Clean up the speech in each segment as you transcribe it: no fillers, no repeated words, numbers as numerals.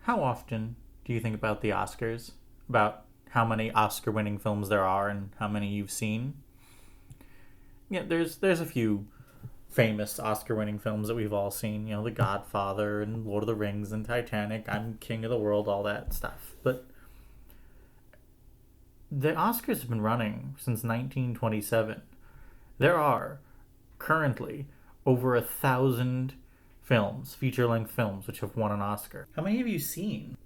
How often do you think about the Oscars? About how many Oscar-winning films there are and how many you've seen? Yeah, there's a few famous Oscar-winning films that we've all seen. The Godfather and Lord of the Rings and Titanic. I'm King of the World, all that stuff. But the Oscars have been running since 1927. There are currently over 1,000 films, feature-length films, which have won an Oscar. How many have you seen?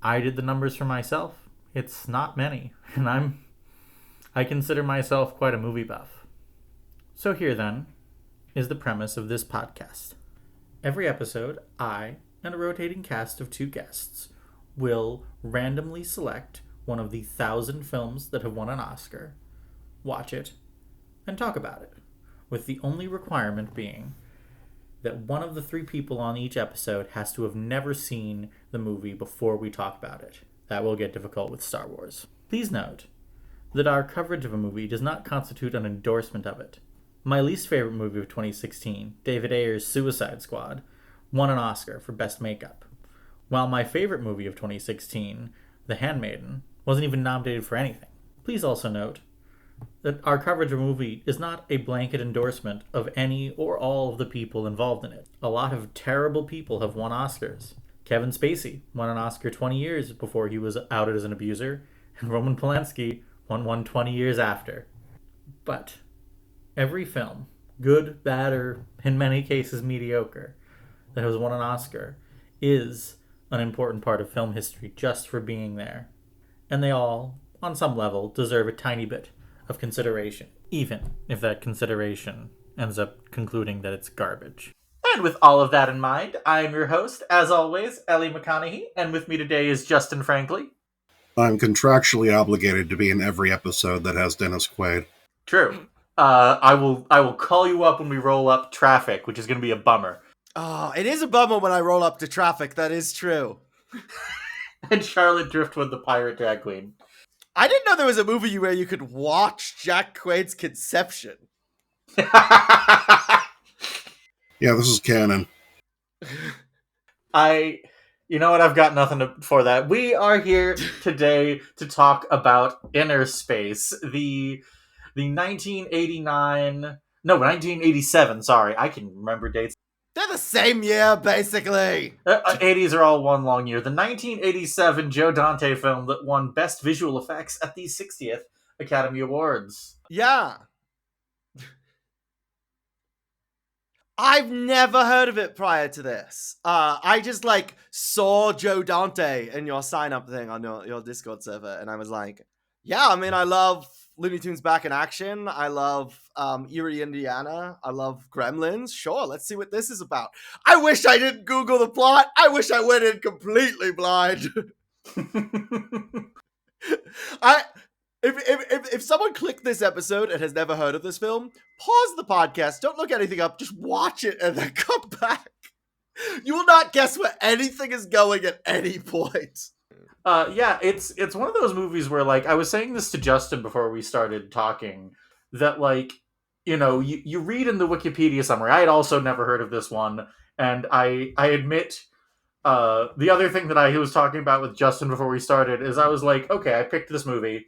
I did the numbers for myself. It's not many, and I consider myself quite a movie buff. So here then is the premise of this podcast. Every episode, I and a rotating cast of 2 guests will randomly select one of the 1,000 films that have won an Oscar, watch it, and talk about it, with the only requirement being that one of the 3 people on each episode has to have never seen the movie before we talk about it. That will get difficult with Star Wars. Please note that our coverage of a movie does not constitute an endorsement of it. My least favorite movie of 2016, David Ayer's Suicide Squad, won an Oscar for Best Makeup, while my favorite movie of 2016, The Handmaiden, wasn't even nominated for anything. Please also note that our coverage of a movie is not a blanket endorsement of any or all of the people involved in it. A lot of terrible people have won Oscars. Kevin Spacey won an Oscar 20 years before he was outed as an abuser, and Roman Polanski won one 20 years after. But every film, good, bad, or in many cases mediocre, that has won an Oscar is an important part of film history just for being there. And they all, on some level, deserve a tiny bit of consideration, even if that consideration ends up concluding that it's garbage. And with all of that in mind, I'm your host, as always, Ellie McConaughey, and with me today is Justin Frankly. I'm contractually obligated to be in every episode that has Dennis Quaid. True. I will call you up when we roll up Traffic, which is going to be a bummer. Oh, it is a bummer when I roll up to Traffic, that is true. And Charlotte Driftwood, the pirate drag queen. I didn't know there was a movie where you could watch Jack Quaid's conception. Yeah, this is canon. You know what? I've got nothing for that. We are here today to talk about Innerspace, the 1987, sorry. I can remember dates. They're the same year, basically. 80s are all one long year. The 1987 Joe Dante film that won Best Visual Effects at the 60th Academy Awards. Yeah. I've never heard of it prior to this. I just, saw Joe Dante in your sign-up thing on your Discord server, and I was like, yeah, I mean, I love Looney Tunes Back in Action. I love Erie, Indiana. I love Gremlins. Sure, let's see what this is about. I wish I didn't Google the plot. I wish I went in completely blind. If someone clicked this episode and has never heard of this film, pause the podcast. Don't look anything up. Just watch it and then come back. You will not guess where anything is going at any point. Yeah, it's one of those movies where, I was saying this to Justin before we started talking, that, you read in the Wikipedia summary. I had also never heard of this one, and I admit, the other thing that I was talking about with Justin before we started is I was like, okay, I picked this movie,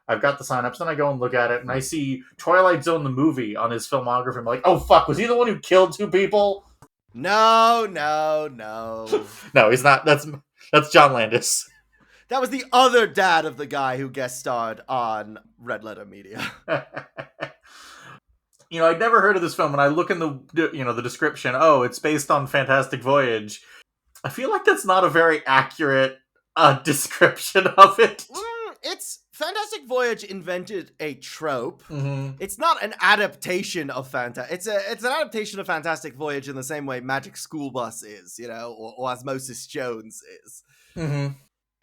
I've got the signups, then I go and look at it, and I see Twilight Zone the movie on his filmography. I'm like, oh fuck, was he the one who killed 2 people? No. No, he's not. That's John Landis. That was the other dad of the guy who guest starred on Red Letter Media. I'd never heard of this film, and I look in the description. Oh, it's based on Fantastic Voyage. I feel like that's not a very accurate description of it. It's Fantastic Voyage invented a trope. Mm-hmm. It's not an adaptation of It's an adaptation of Fantastic Voyage in the same way Magic School Bus is, or Osmosis Jones is. Mm-hmm.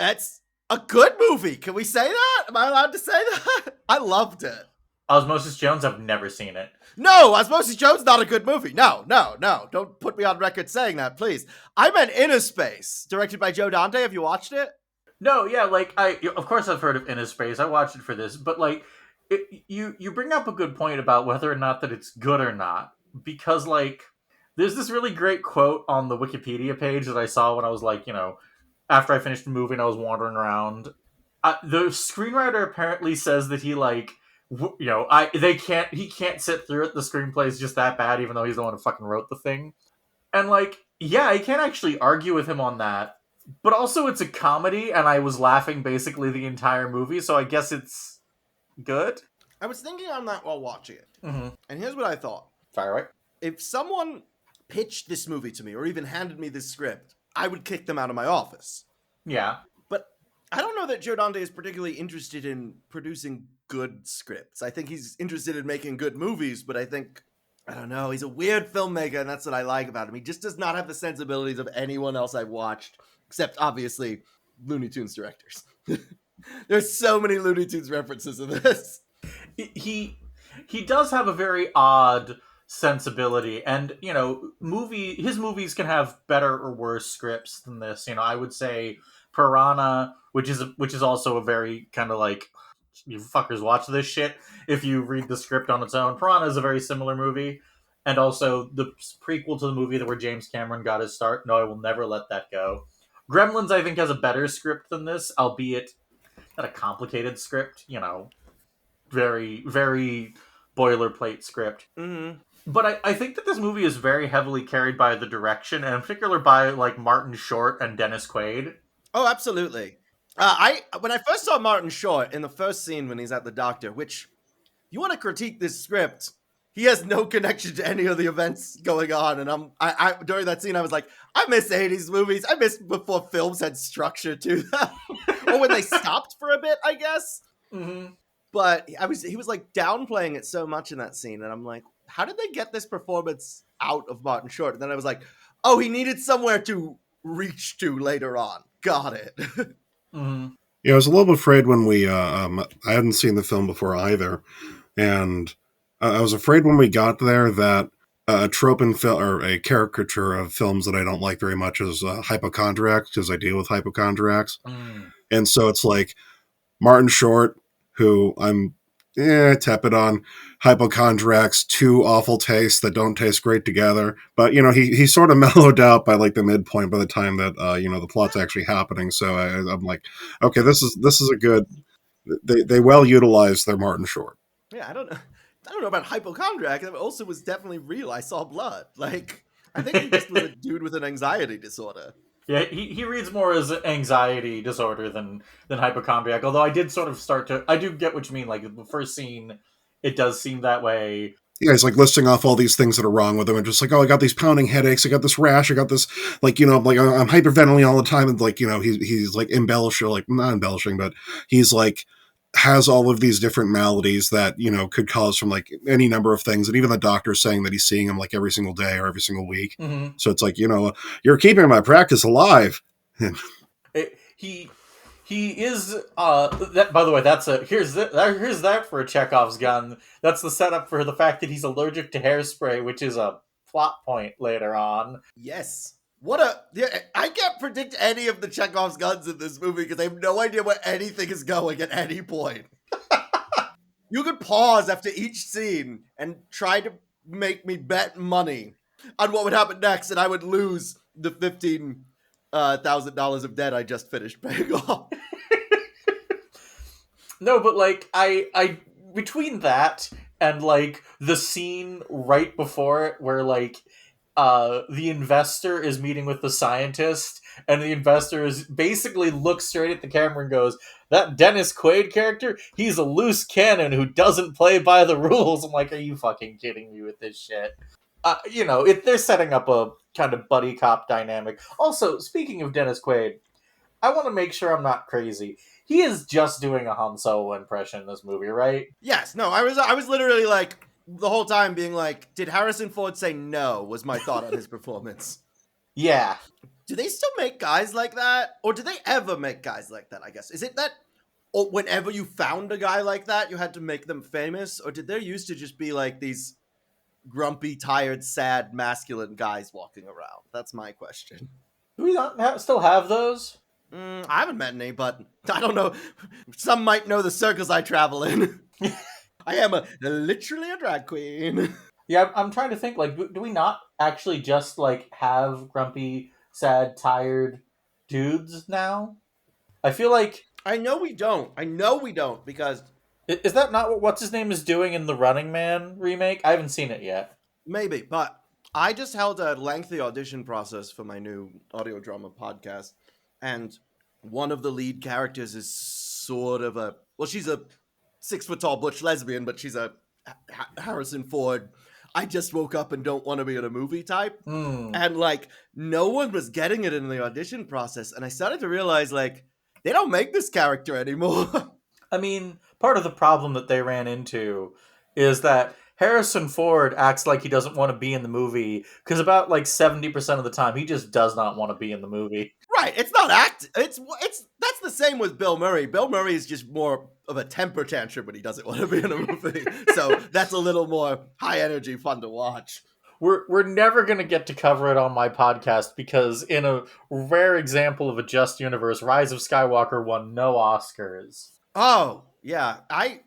It's a good movie. Can we say that? Am I allowed to say that? I loved it. Osmosis Jones, I've never seen it. No, Osmosis Jones, not a good movie. No. Don't put me on record saying that, please. I meant Innerspace, directed by Joe Dante. Have you watched it? No, yeah, of course I've heard of Innerspace. I watched it for this, but you bring up a good point about whether or not that it's good or not, because there's this really great quote on the Wikipedia page that I saw when I was after I finished the movie and I was wandering around. The screenwriter apparently says that he he can't sit through it. The screenplay is just that bad, even though he's the one who fucking wrote the thing. And yeah, I can't actually argue with him on that. But also, it's a comedy, and I was laughing basically the entire movie, so I guess it's good. I was thinking on that while watching it, Mm-hmm. and here's what I thought. Fire away. If someone pitched this movie to me, or even handed me this script, I would kick them out of my office. Yeah. But I don't know that Joe Dante is particularly interested in producing good scripts. I think he's interested in making good movies, but I don't know, he's a weird filmmaker, and that's what I like about him. He just does not have the sensibilities of anyone else I've watched, except, obviously, Looney Tunes directors. There's so many Looney Tunes references in this. He does have a very odd sensibility, and his movies can have better or worse scripts than this. I would say Piranha, which is also a very kind of like, you fuckers watch this shit. If you read the script on its own, Piranha is a very similar movie, and also the prequel to the movie where James Cameron got his start. No, I Will Never Let That Go. Gremlins, I think, has a better script than this, albeit not a complicated script. Very, very boilerplate script. Mm-hmm. But I think that this movie is very heavily carried by the direction, and in particular by Martin Short and Dennis Quaid. Oh, absolutely. When I first saw Martin Short in the first scene when he's at the doctor, which, you want to critique this script, he has no connection to any of the events going on, and I during that scene I was like, I miss 80s movies. I miss before films had structure to them, or when they stopped for a bit, I guess. Mm-hmm. But he was downplaying it so much in that scene, and I'm like, how did they get this performance out of Martin Short? And then I was like, oh, he needed somewhere to reach to later on. Got it. Mm-hmm. Yeah, I was a little afraid when I hadn't seen the film before either, and I was afraid when we got there that a trope in film, or a caricature of films that I don't like very much, is hypochondriacs, because I deal with hypochondriacs. Mm. And so it's like Martin Short, who I'm tepid on, hypochondriacs, two awful tastes that don't taste great together. But, he sort of mellowed out by the midpoint by the time that, the plot's actually happening. So I'm like, okay, this is a good, they well utilized their Martin Short. Yeah, I don't know about hypochondriac. It also was definitely real. I saw blood. I think he just was a dude with an anxiety disorder. Yeah, he reads more as anxiety disorder than hypochondriac. Although I did sort of I do get what you mean. The first scene, it does seem that way. Yeah, he's listing off all these things that are wrong with him, and just I got these pounding headaches, I got this rash, I got this, I'm hyperventilating all the time, and he's embellishing, not embellishing, but he's has all of these different maladies that, could cause from any number of things. And even the doctor's saying that he's seeing him every single day or every single week. Mm-hmm. So it's you're keeping my practice alive. He is, that, by the way, here's that for a Chekhov's gun. That's the setup for the fact that he's allergic to hairspray, which is a plot point later on. Yes. I can't predict any of the Chekhov's guns in this movie because I have no idea where anything is going at any point. You could pause after each scene and try to make me bet money on what would happen next, and I would lose the $15,000 of debt I just finished paying off. No, but I between that and the scene right before it where the investor is meeting with the scientist, and the investor is basically looks straight at the camera and goes, that Dennis Quaid character, he's a loose cannon who doesn't play by the rules. I'm like, are you fucking kidding me with this shit? They're setting up a kind of buddy cop dynamic. Also, speaking of Dennis Quaid, I want to make sure I'm not crazy. He is just doing a Han Solo impression in this movie, right? Yes. No, I was literally the whole time being did Harrison Ford say no, was my thought on his performance. Yeah. Do they still make guys like that? Or do they ever make guys like that, I guess? Is it that whenever you found a guy like that, you had to make them famous? Or did there used to just be these grumpy, tired, sad, masculine guys walking around? That's my question. Do we not still have those? I haven't met any, but I don't know. Some might know the circles I travel in. I am literally a drag queen. Yeah, I'm trying to think, do we not actually just, have grumpy, sad, tired dudes now. I feel like... I know we don't, because... Is that not what What's-His-Name is doing in the Running Man remake? I haven't seen it yet. Maybe, but I just held a lengthy audition process for my new audio drama podcast, and one of the lead characters is sort of a... Well, she's a 6-foot-tall butch lesbian, but she's a Harrison Ford, I just woke up and don't want to be in a movie type. And, like, no one was getting it in the audition process, and I started to realize, like, they don't make this character anymore. I mean, part of the problem that they ran into is that Harrison Ford acts like he doesn't want to be in the movie because about like 70% of the time he just does not want to be in the movie. Right, it's not it's that's the same with Bill Murray. Bill Murray is just more of a temper tantrum when he doesn't want to be in a movie. So that's a little more high energy, fun to watch. We're never going to get to cover it on my podcast because in a rare example of a just universe, Rise of Skywalker won no Oscars. Oh, yeah.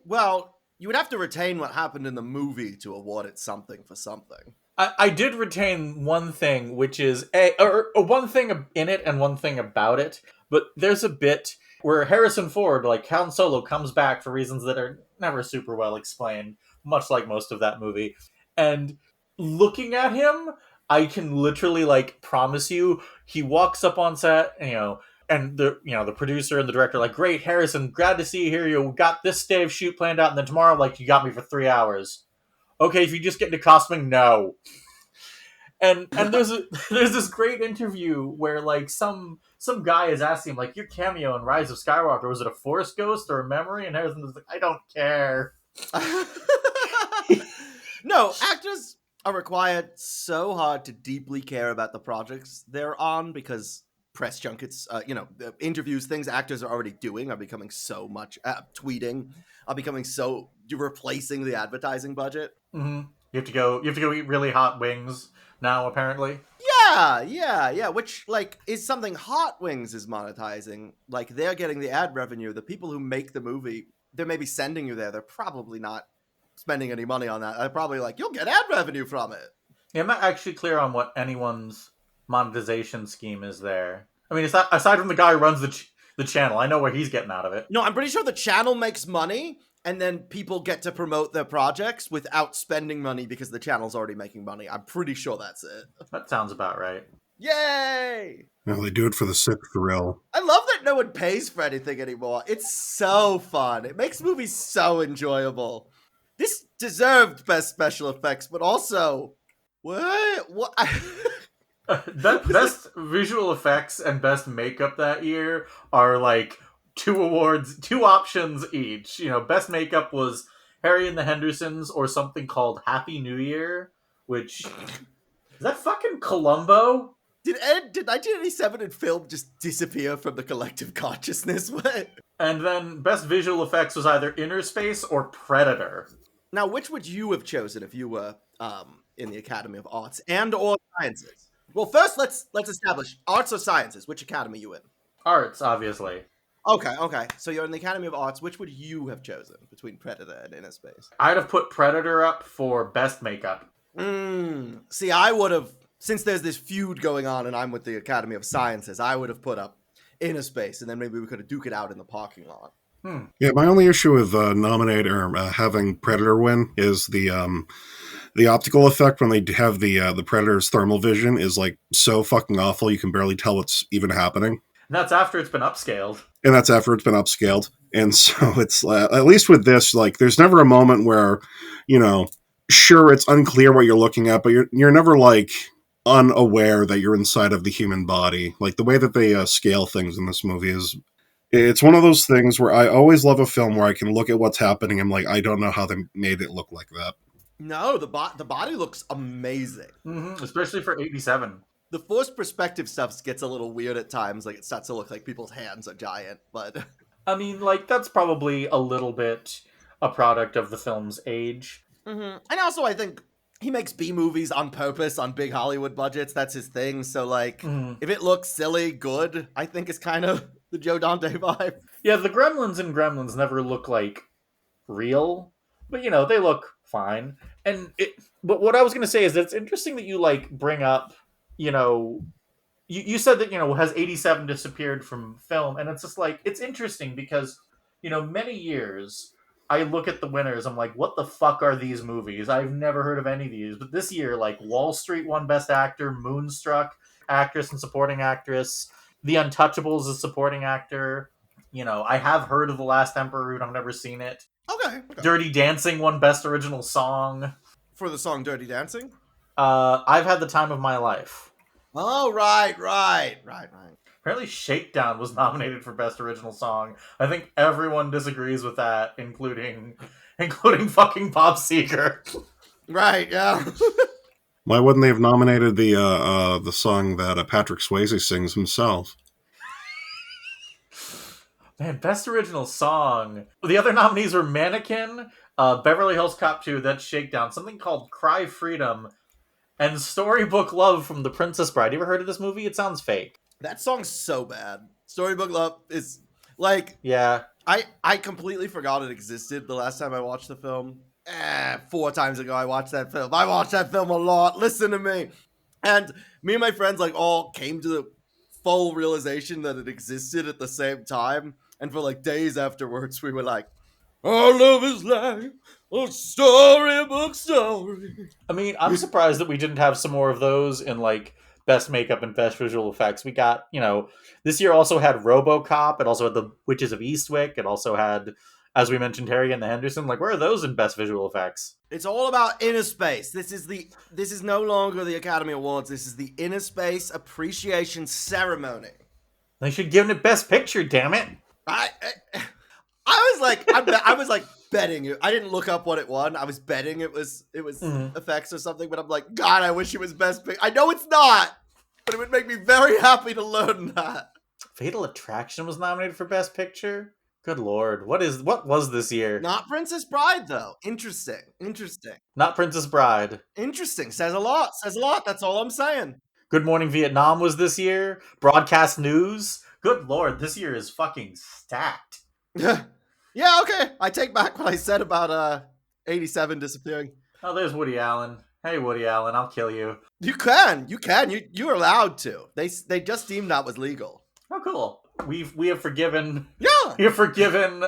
Well, you would have to retain what happened in the movie to award it something for something. I did retain one thing, which is one thing in it and one thing about it. But there's a bit where Harrison Ford, like Han Solo, comes back for reasons that are never super well explained, much like most of that movie. And looking at him, I can literally like promise you, he walks up on set, and the producer and the director are like, great, Harrison, glad to see you here. You got this day of shoot planned out, and then tomorrow, like, you got me for 3 hours. Okay, if you just get into costuming, no. And there's this great interview where like some guy is asking him like, your cameo in Rise of Skywalker, was it a Force ghost or a memory? And Harrison's like, I don't care. No, actors are required so hard to deeply care about the projects they're on because press junkets, interviews, things actors are already doing are becoming so much, tweeting are becoming so, you're replacing the advertising budget. Mm-hmm. You have to go eat really hot wings now, apparently. Yeah, which, like, is something Hot Wings is monetizing. Like, they're getting the ad revenue. The people who make the movie, they're maybe sending you there. They're probably not spending any money on that. They're probably like, you'll get ad revenue from it. Yeah, I'm not actually clear on what anyone's monetization scheme is there. I mean, aside from the guy who runs the channel, I know where he's getting out of it. No, I'm pretty sure the channel makes money, and then people get to promote their projects without spending money because the channel's already making money. I'm pretty sure that's it. That sounds about right. Yay! No, they do it for the sick thrill. I love that no one pays for anything anymore. It's so fun. It makes movies so enjoyable. This deserved best special effects, but also... What? Best visual effects and best makeup that year are like two options each. Best makeup was Harry and the Hendersons or something called Happy New Year, which is that fucking Columbo? Did 1987 in film just disappear from the collective consciousness? What? And then best visual effects was either Innerspace or Predator. Now, which would you have chosen if you were in the Academy of Arts and or Sciences? Well, first let's establish arts or sciences. Which academy are you in? Arts, obviously. Okay. So you're in the Academy of Arts. Which would you have chosen between Predator and Innerspace? I'd have put Predator up for best makeup. See, I would have, since there's this feud going on and I'm with the Academy of Sciences, I would have put up Innerspace, and then maybe we could have duked it out in the parking lot. Yeah, my only issue with having Predator win is the optical effect when they have the Predator's thermal vision is like so fucking awful you can barely tell what's even happening. And that's after it's been upscaled. And so it's at least with this, like, there's never a moment where, sure, it's unclear what you're looking at, but you're never like unaware that you're inside of the human body. Like the way that they scale things in this movie it's one of those things where I always love a film where I can look at what's happening. I'm like, I don't know how they made it look like that. No, the body looks amazing. Mm-hmm. Especially for 87. The forced perspective stuff gets a little weird at times. Like, it starts to look like people's hands are giant, but... I mean, like, that's probably a little bit a product of the film's age. Mm-hmm. And also, I think he makes B-movies on purpose on big Hollywood budgets. That's his thing. So, like, if it looks silly, good, I think is kind of the Joe Dante vibe. Yeah, the Gremlins in Gremlins never look, like, real. But, they look fine. But what I was going to say is that it's interesting that you, like, bring up, you said that, has 87 disappeared from film, and it's just like, it's interesting because, many years I look at the winners, I'm like, what the fuck are these movies? I've never heard of any of these. But this year, like, Wall Street won Best Actor, Moonstruck, Actress and Supporting Actress, The Untouchables is Supporting Actor. I have heard of The Last Emperor, but I've never seen it. Okay. Dirty Dancing won Best Original Song. For the song Dirty Dancing? I've Had the Time of My Life. Oh, right. Apparently Shakedown was nominated for Best Original Song. I think everyone disagrees with that, including fucking Bob Seger. Right, yeah. Why wouldn't they have nominated the song that Patrick Swayze sings himself? Man, Best Original Song. The other nominees were Mannequin, Beverly Hills Cop 2, that's Shakedown, something called Cry Freedom, and Storybook Love from The Princess Bride. You ever heard of this movie? It sounds fake. That song's so bad. Storybook Love is like... Yeah. I completely forgot it existed the last time I watched the film. 4 times ago I watched that film. I watched that film a lot. Listen to me. And me and my friends like all came to the full realization that it existed at the same time. And for like days afterwards we were like, our love is like a storybook story. I mean, I'm surprised that we didn't have some more of those in like Best Makeup and Best Visual Effects. We got, this year also had RoboCop. It also had The Witches of Eastwick. It also had, as we mentioned, Harry and the Henderson. Like, where are those in Best Visual Effects? It's all about Innerspace. This is no longer the Academy Awards. This is the Innerspace Appreciation Ceremony. They should give it Best Picture, damn it. I was like, I was like betting it. I didn't look up what it won. I was betting it was effects or something. But I'm like, God, I wish it was Best Picture. I know it's not, but it would make me very happy to learn that. Fatal Attraction was nominated for Best Picture. Good Lord, what was this year? Not Princess Bride though. Interesting. Not Princess Bride. Interesting. Says a lot. That's all I'm saying. Good Morning Vietnam was this year. Broadcast News. Good Lord, this year is fucking stacked. Yeah, okay. I take back what I said about 87 disappearing. Oh, there's Woody Allen. Hey, Woody Allen, I'll kill you. You can. You're allowed to. They just deemed that was legal. Oh, cool. We have forgiven. Yeah. We have forgiven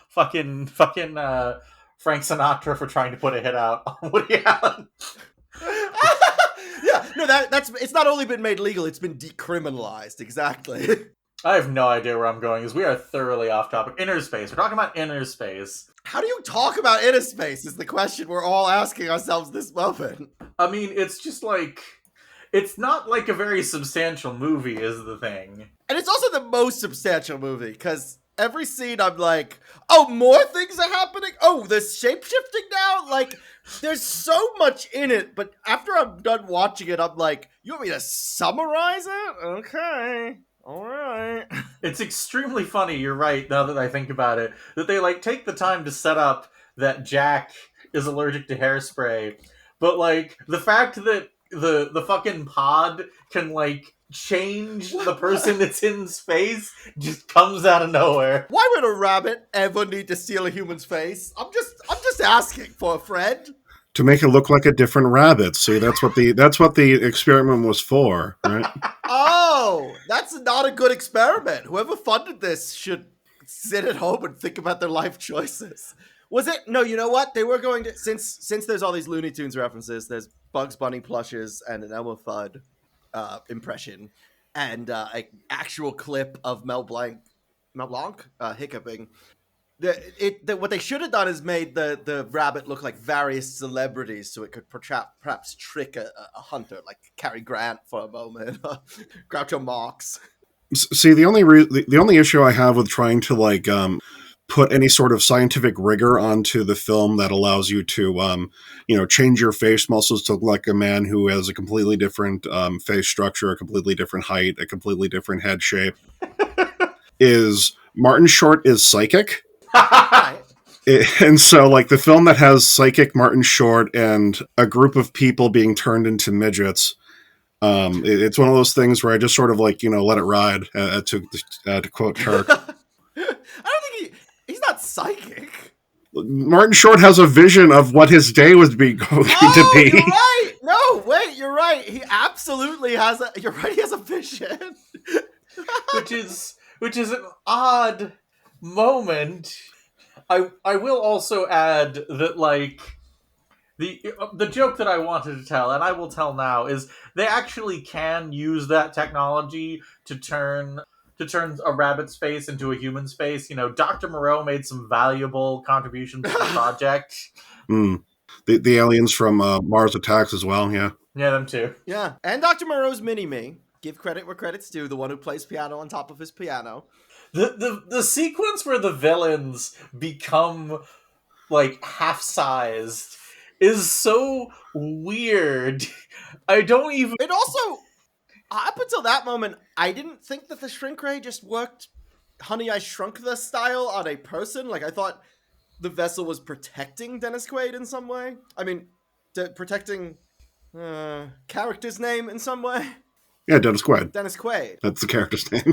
fucking Frank Sinatra for trying to put a hit out on Woody Allen. Yeah. No, it's not only been made legal, it's been decriminalized. Exactly. I have no idea where I'm going, because we are thoroughly off topic. Innerspace. We're talking about Innerspace. How do you talk about Innerspace is the question we're all asking ourselves this moment. I mean, it's just like... It's not like a very substantial movie is the thing. And it's also the most substantial movie, because every scene I'm like, oh, more things are happening? Oh, there's shape-shifting now? Like, there's so much in it, but after I'm done watching it, I'm like, you want me to summarize it? Okay. All right. It's extremely funny, you're right, now that I think about it, that they, like, take the time to set up that Jack is allergic to hairspray, but, like, the fact that the fucking pod can, like, change the person that's in space just comes out of nowhere. Why would a rabbit ever need to steal a human's face? I'm just asking for a friend. To make it look like a different rabbit. See, that's what the experiment was for, right? Oh, that's not a good experiment. Whoever funded this should sit at home and think about their life choices. Was it? No, you know what? They were going to, since there's all these Looney Tunes references, there's Bugs Bunny plushes and an Elmer Fudd impression, and an actual clip of Mel Blanc hiccuping. What they should have done is made the rabbit look like various celebrities, so it could perhaps trick a hunter, like Cary Grant for a moment, Groucho Marx. See, the only issue I have with trying to like put any sort of scientific rigor onto the film that allows you to change your face muscles to look like a man who has a completely different face structure, a completely different height, a completely different head shape, is Martin Short is psychic. And so, like, the film that has psychic Martin Short and a group of people being turned into midgets, it's one of those things where I just sort of, like, let it ride, to quote Turk. I don't think he's not psychic. Martin Short has a vision of what his day was going to be. You're right. No, wait, you're right. He absolutely has a. You're right. He has a vision. which is an odd moment. I will also add that like the joke that I wanted to tell, and I will tell now, is they actually can use that technology to turn a rabbit's face into a human face. You know, Dr. Moreau made some valuable contributions to the project. The aliens from Mars Attacks as well, yeah. Yeah, them too. Yeah, and Dr. Moreau's Mini-Me. Give credit where credit's due, the one who plays piano on top of his piano. The sequence where the villains become like half-sized is so weird. I don't even... It also, up until that moment, I didn't think that the shrink ray just worked Honey, I Shrunk the style on a person. Like, I thought the vessel was protecting Dennis Quaid in some way. I mean, protecting character's name in some way. Yeah, Dennis Quaid. Dennis Quaid. That's the character's name.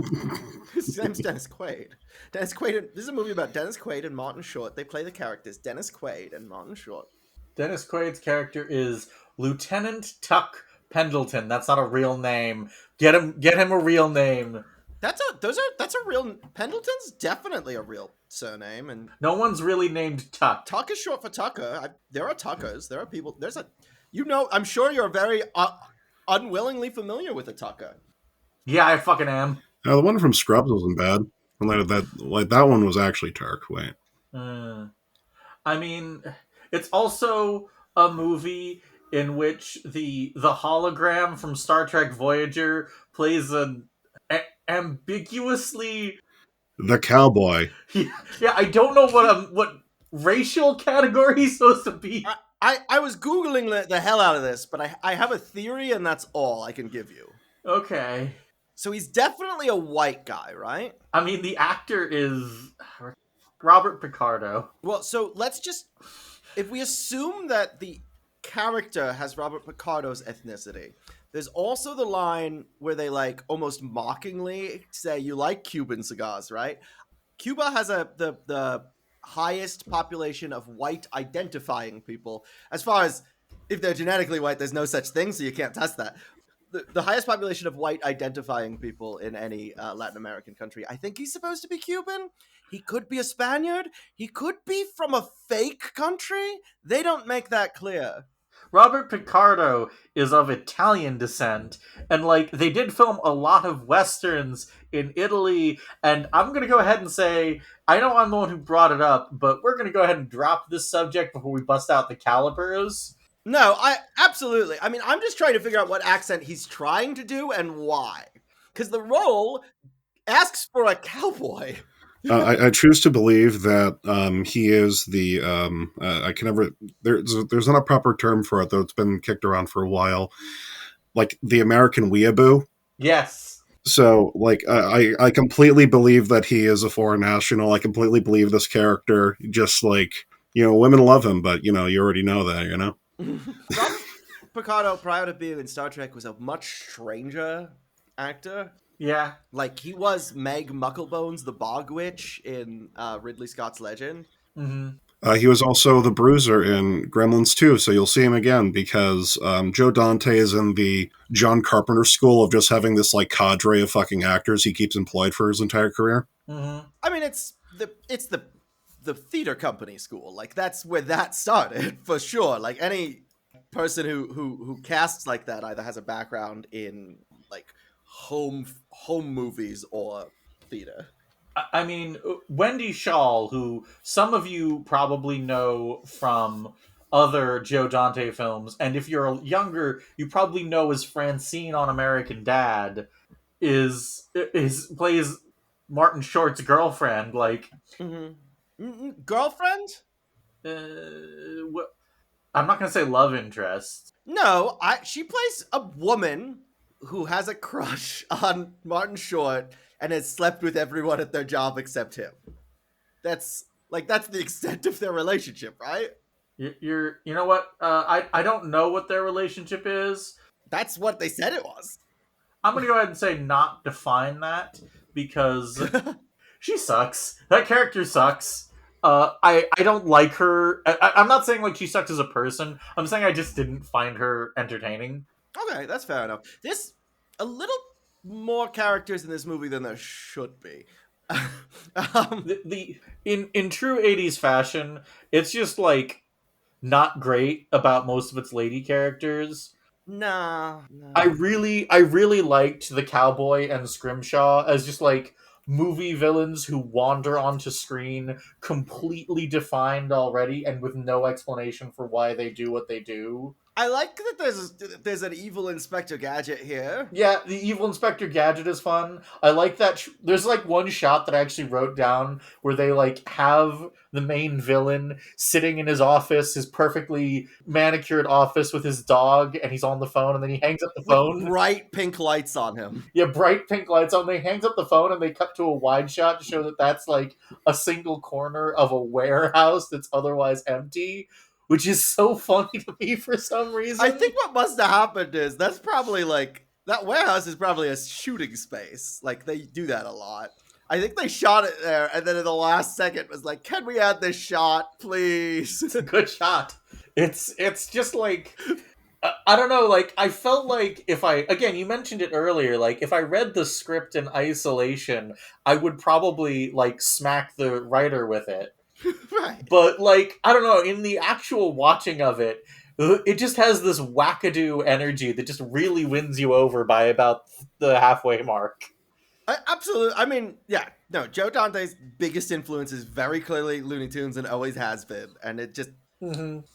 His name's Dennis Quaid. Dennis Quaid. This is a movie about Dennis Quaid and Martin Short. They play the characters Dennis Quaid and Martin Short. Dennis Quaid's character is Lieutenant Tuck Pendleton. That's not a real name. Get him a real name. That's a real... Pendleton's definitely a real surname, and no one's really named Tuck. Tuck is short for Tucker. There are Tuckers. There are people... There's a... You know, I'm sure you're very unwillingly familiar with a Tucker. Yeah, I fucking am. The one from Scrubs wasn't bad. That one was actually Turk. Wait. I mean, it's also a movie in which the hologram from Star Trek Voyager plays an ambiguously... The cowboy. Yeah, I don't know what racial category he's supposed to be. I was Googling the hell out of this, but I have a theory, and that's all I can give you. Okay. So he's definitely a white guy, right? I mean, the actor is Robert Picardo. Well, so let's just... If we assume that the character has Robert Picardo's ethnicity, there's also the line where they, like, almost mockingly say, you like Cuban cigars, right? Cuba has the highest population of white identifying people. As far as if they're genetically white, there's no such thing, so you can't test that. The highest population of white identifying people in any Latin American country. I think he's supposed to be Cuban. He could be a Spaniard. He could be from a fake country. They don't make that clear. Robert Picardo is of Italian descent, and like they did film a lot of westerns in Italy, and I'm going to go ahead and say, I know I'm the one who brought it up, but we're going to go ahead and drop this subject before we bust out the calibers. No, absolutely. I mean, I'm just trying to figure out what accent he's trying to do and why. Because the role asks for a cowboy. I choose to believe that he is the I can never there's not a proper term for it, though it's been kicked around for a while, like the American weeaboo. Yes. So like I completely believe that he is a foreign national. I completely believe this character, just like, you know, women love him, but you know, you already know that, you know. Robert Picardo, prior to being in Star Trek, was a much stranger actor. Yeah. Like, he was Meg Mucklebones, the Bog Witch in Ridley Scott's Legend. Mm-hmm. He was also the Bruiser in Gremlins 2, so you'll see him again, because Joe Dante is in the John Carpenter school of just having this, like, cadre of fucking actors he keeps employed for his entire career. Mm-hmm. I mean, it's the theater company school. Like, that's where that started, for sure. Like, any person who casts like that either has a background in, like, home movies or theater. I mean, Wendy Shaw, who some of you probably know from other Joe Dante films, and if you're younger, you probably know as Francine on American Dad, plays Martin Short's girlfriend. Like, girlfriend? I'm not gonna say love interest. No, she plays a woman who has a crush on Martin Short and has slept with everyone at their job except him. That's the extent of their relationship, right? You know what? I don't know what their relationship is. That's what they said it was. I'm gonna go ahead and say not define that, because she sucks. That character sucks. I don't like her. I'm not saying like she sucks as a person. I'm saying I just didn't find her entertaining. Okay, that's fair enough. There's a little more characters in this movie than there should be. The in true '80s fashion, it's just like not great about most of its lady characters. Nah. I really liked the cowboy and Scrimshaw as just like movie villains who wander onto screen completely defined already and with no explanation for why they do what they do. I like that there's an evil Inspector Gadget here. Yeah, the evil Inspector Gadget is fun. I like that. There's like one shot that I actually wrote down where they like have the main villain sitting in his office, his perfectly manicured office with his dog, and he's on the phone, and then he hangs up the phone. With bright pink lights on him. Yeah, bright pink lights on. They hangs up the phone, and they cut to a wide shot to show that that's like a single corner of a warehouse that's otherwise empty. Which is so funny to me for some reason. I think what must have happened is that's probably like that warehouse is probably a shooting space. Like they do that a lot. I think they shot it there, and then in the last second was like, "Can we add this shot, please?" It's a good shot. It's just like I don't know. Like I felt like if again you mentioned it earlier. Like if I read the script in isolation, I would probably like smack the writer with it. Right. But like I don't know, in the actual watching of it, it just has this wackadoo energy that just really wins you over by about the halfway mark. Absolutely. I mean, yeah. No, Joe Dante's biggest influence is very clearly Looney Tunes and always has been, and it just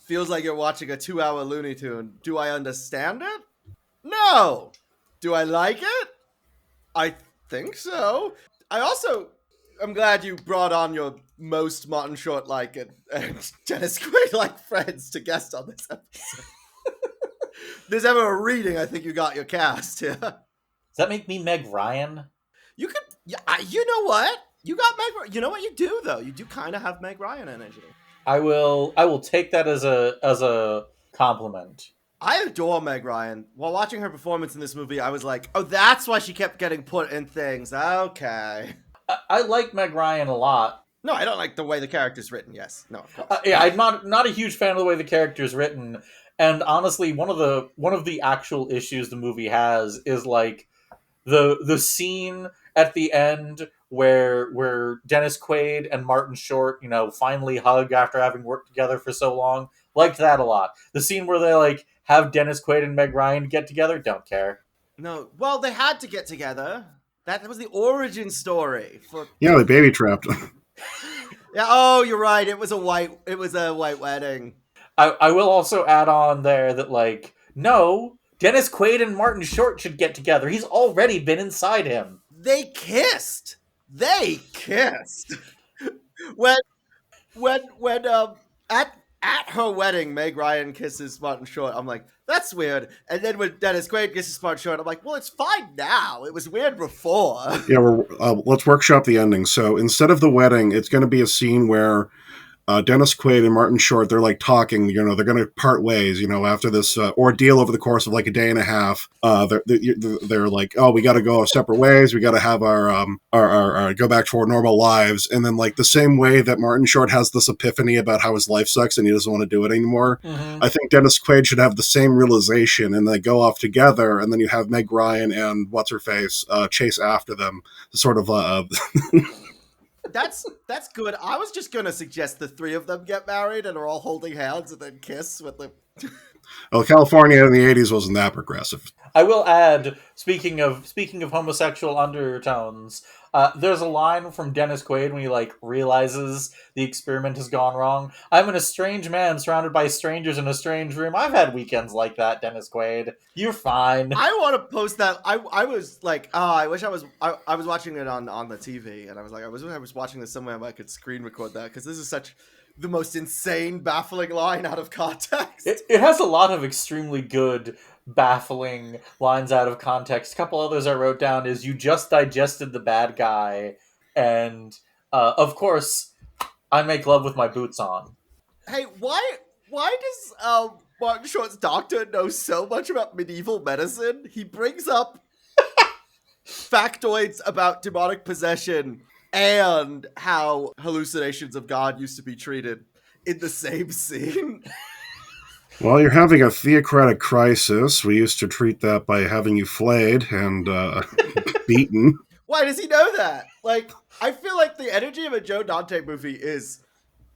feels like you're watching a 2-hour Looney Tune. Do I understand it? No. Do I like it? I think so. I'm glad you brought on your most Martin Short-like and Dennis Quaid-like friends to guest on this episode. If there's ever a reading, I think you got your cast. Yeah. Does that make me Meg Ryan? You could, yeah. You know what? You got Meg. You know what you do though? You do kind of have Meg Ryan energy. I will take that as a compliment. I adore Meg Ryan. While watching her performance in this movie, I was like, oh, that's why she kept getting put in things. Okay. I like Meg Ryan a lot. No, I don't like the way the character's written. Yes. No, of course. Yeah, I'm not a huge fan of the way the character's written. And honestly, one of the actual issues the movie has is like the scene at the end where Dennis Quaid and Martin Short, finally hug after having worked together for so long. Liked that a lot. The scene where they like have Dennis Quaid and Meg Ryan get together, don't care. No, well, they had to get together. That was the origin story for. Yeah, they baby trapped. Yeah. Oh, you're right. It was a white wedding. I will also add on there that like no, Dennis Quaid and Martin Short should get together. He's already been inside him. They kissed. when at her wedding, Meg Ryan kisses Martin Short. I'm like, that's weird. And then when Dennis Quaid kisses Martin Short, I'm like, well, it's fine now. It was weird before. Yeah, let's workshop the ending. So instead of the wedding, it's going to be a scene where Dennis Quaid and Martin Short, they're like talking, they're going to part ways, after this ordeal over the course of like a day and a half. They're like, oh, we got to go our separate ways. We got to have our go back to our normal lives. And then like the same way that Martin Short has this epiphany about how his life sucks and he doesn't want to do it anymore. Mm-hmm. I think Dennis Quaid should have the same realization and they go off together. And then you have Meg Ryan and what's her face chase after them to sort of That's good. I was just gonna suggest the three of them get married and are all holding hands and then kiss with the. Well, California in the '80s wasn't that progressive. I will add, speaking of homosexual undertones, there's a line from Dennis Quaid when he like realizes the experiment has gone wrong. I'm an estranged man surrounded by strangers in a strange room. I've had weekends like that, Dennis Quaid. You're fine. I want to post that. I was like, I wish I was watching it on the TV, and I was like, I was watching this somewhere where I could screen record that because this is such the most insane, baffling line out of context. It has a lot of extremely good, baffling lines out of context. A couple others I wrote down is you just digested the bad guy, and of course, I make love with my boots on. Hey, why does Martin Short's doctor know so much about medieval medicine? He brings up factoids about demonic possession and how hallucinations of God used to be treated in the same scene. Well, you're having a theocratic crisis. We used to treat that by having you flayed and beaten. Why does he know that? Like, I feel like the energy of a Joe Dante movie is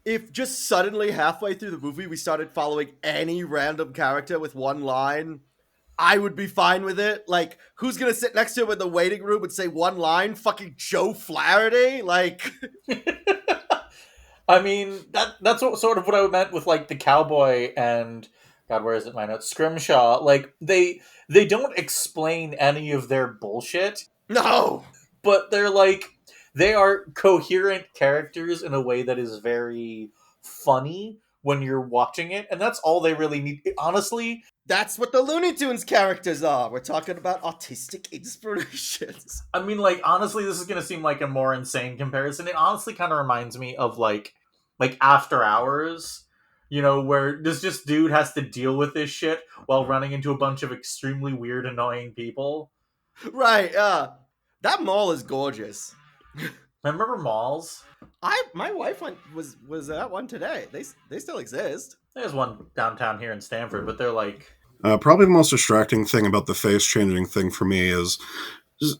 if just suddenly halfway through the movie we started following any random character with one line, I would be fine with it. Like, who's gonna sit next to him in the waiting room and say one line? Fucking Joe Flaherty? Like, I mean, that's sort of what I meant with like the cowboy and God, where is it? My notes. Scrimshaw. Like they don't explain any of their bullshit, no. but they're like they are coherent characters in a way that is very funny when you're watching it, and that's all they really need. Honestly, That's what the Looney Tunes characters are. We're talking about autistic inspirations. I mean, like honestly, this is gonna seem like a more insane comparison. It honestly kind of reminds me of like After Hours, where this just dude has to deal with this shit while running into a bunch of extremely weird, annoying people. Right, that mall is gorgeous. Remember malls? My wife was at one today. They still exist. There's one downtown here in Stamford, but they're like Probably the most distracting thing about the face changing thing for me is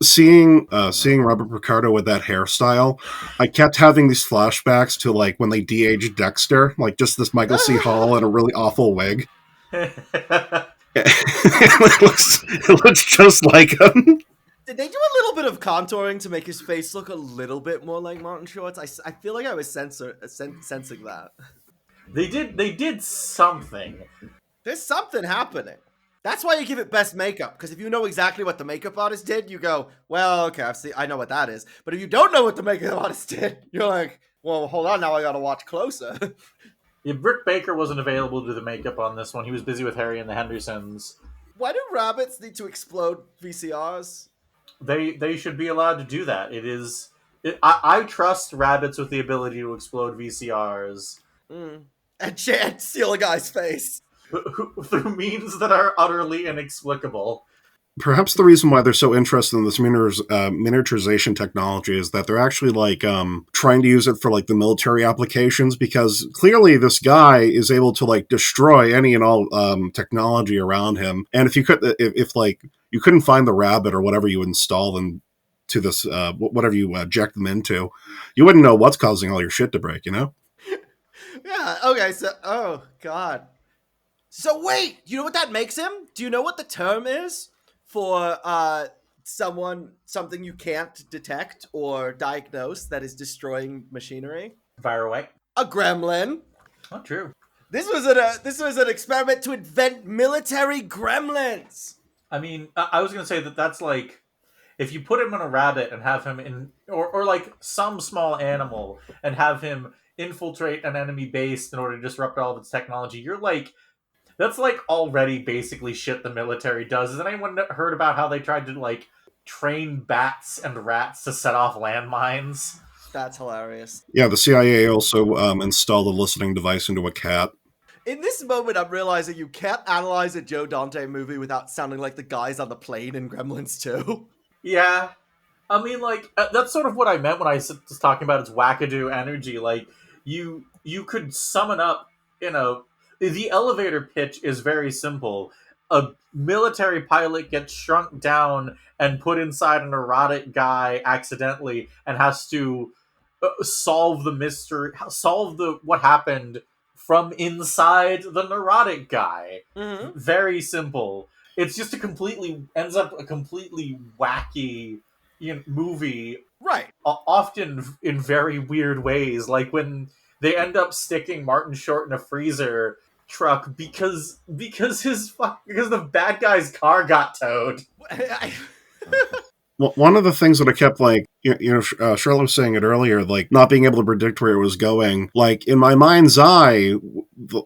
seeing Robert Picardo with that hairstyle. I kept having these flashbacks to like when they de-aged Dexter, like just this Michael C. Hall in a really awful wig. it looks just like him. Did they do a little bit of contouring to make his face look a little bit more like Martin Short's? I feel like I was sensing that. They did something. There's something happening. That's why you give it best makeup, because if you know exactly what the makeup artist did, you go, well, okay, I know what that is. But if you don't know what the makeup artist did, you're like, well, hold on, now I gotta watch closer. Yeah, Britt Baker wasn't available to do the makeup on this one. He was busy with Harry and the Hendersons. Why do rabbits need to explode VCRs? They should be allowed to do that. I trust rabbits with the ability to explode VCRs. And steal a guy's face. Through means that are utterly inexplicable. Perhaps the reason why they're so interested in this miniaturization technology is that they're actually like trying to use it for like the military applications, because clearly this guy is able to like destroy any and all technology around him. And if you you couldn't find the rabbit or whatever you install them to this whatever you eject them into, you wouldn't know what's causing all your shit to break, Yeah, okay, so, oh, God. So wait, you know what that makes him? Do you know what the term is for something you can't detect or diagnose that is destroying machinery? Fire away. A gremlin. Not true. This was an experiment to invent military gremlins. I mean, I was gonna say that's like if you put him in a rabbit and have him in, or like some small animal and have him infiltrate an enemy base in order to disrupt all of its technology, you're like. That's like already basically shit the military does. Has anyone heard about how they tried to like train bats and rats to set off landmines? That's hilarious. Yeah, the CIA also installed a listening device into a cat. In this moment, I'm realizing you can't analyze a Joe Dante movie without sounding like the guys on the plane in Gremlins 2. Yeah. I mean, like, that's sort of what I meant when I was talking about its wackadoo energy. Like, you could summon up, the elevator pitch is very simple. A military pilot gets shrunk down and put inside an erotic guy accidentally and has to solve the mystery, what happened from inside the neurotic guy. Mm-hmm. Very simple. It's just ends up a completely wacky movie. Right. Often in very weird ways, like when they end up sticking Martin Short in a freezer truck because the bad guy's car got towed. Well, one of the things that I kept like, Charlotte was saying it earlier, like not being able to predict where it was going. Like in my mind's eye,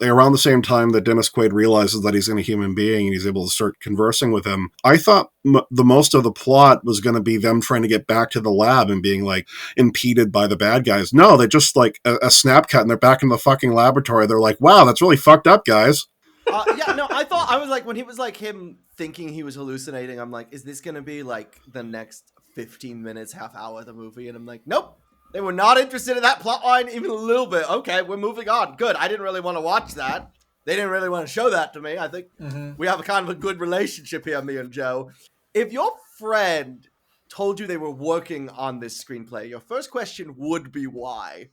around the same time that Dennis Quaid realizes that he's in a human being and he's able to start conversing with him, I thought the most of the plot was going to be them trying to get back to the lab and being like impeded by the bad guys. No, they just like a snap cut and they're back in the fucking laboratory. They're like, wow, that's really fucked up, guys. I was like, when he was like him thinking he was hallucinating, I'm like, is this going to be like the next 15 minutes, half hour of the movie? And I'm like, nope, They were not interested in that plotline even a little bit. Okay, we're moving on. Good. I didn't really want to watch that. They didn't really want to show that to me. I think we have a kind of a good relationship here, me and Joe. If your friend told you they were working on this screenplay, your first question would be why?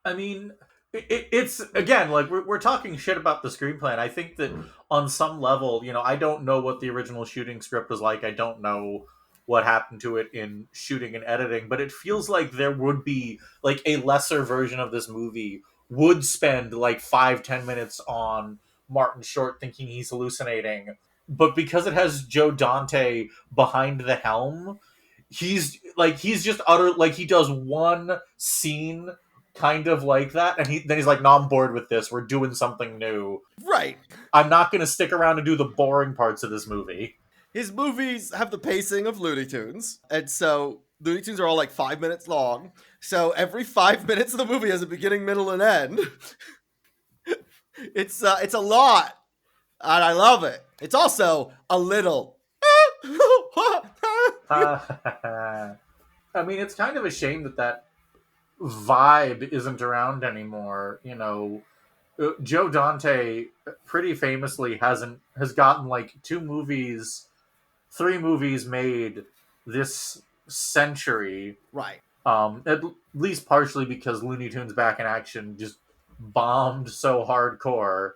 I mean, it's again like we're talking shit about the screenplay, and I think that on some level, I don't know what the original shooting script was like. I don't know what happened to it in shooting and editing, but it feels like there would be like a lesser version of this movie would spend like 5-10 minutes on Martin Short thinking he's hallucinating, but because it has Joe Dante behind the helm, he's just utter like he does one scene kind of like that, and then he's like, no, I'm bored with this, we're doing something new, Right. I'm not gonna stick around and do the boring parts of this movie. His movies have the pacing of Looney Tunes, and so Looney Tunes are all like 5 minutes long. So every 5 minutes of the movie has a beginning, middle, and end. It's a lot, and I love it. It's also a little. I mean, it's kind of a shame that vibe isn't around anymore. Joe Dante pretty famously has gotten like 3 movies made this century. Right. At least partially because Looney Tunes Back in Action just bombed so hardcore.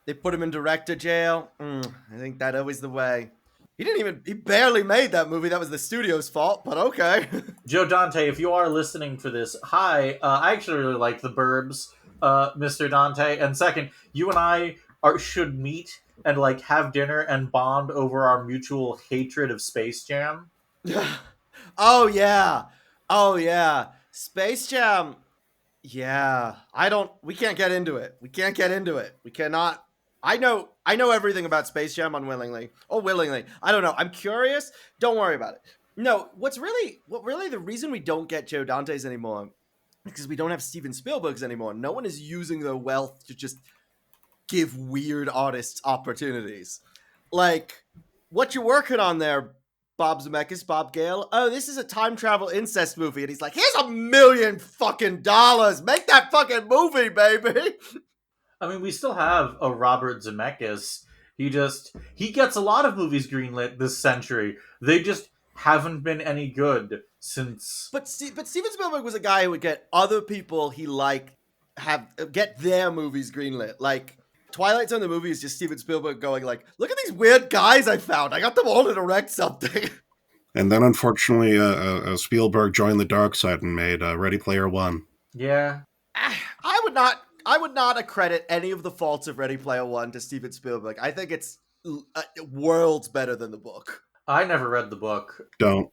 They put him in director jail. I think that always the way. He barely made that movie. That was the studio's fault, but okay. Joe Dante, if you are listening for this, hi. I actually really like The Burbs, Mr. Dante. And second, you and I should meet and like have dinner and bond over our mutual hatred of Space Jam. Oh yeah. Space Jam. Yeah. We can't get into it. We cannot. I know everything about Space Jam unwillingly or willingly. I don't know. I'm curious. Don't worry about it. No, what really the reason we don't get Joe Dante's anymore is because we don't have Steven Spielberg's anymore. No one is using their wealth to just give weird artists opportunities. Like, what you working on there, Bob Zemeckis, Bob Gale? Oh, this is a time travel incest movie. And he's like, here's $1 million fucking dollars. Make that fucking movie, baby. I mean, we still have a Robert Zemeckis. He gets a lot of movies greenlit this century. They just haven't been any good since. But Steven Spielberg was a guy who would get other people he liked get their movies greenlit. Like Twilight Zone, the movie is just Steven Spielberg going like, look at these weird guys I found. I got them all to direct something. And then unfortunately, Spielberg joined the dark side and made Ready Player One. Yeah. I would not accredit any of the faults of Ready Player One to Steven Spielberg. I think it's worlds better than the book. I never read the book. Don't.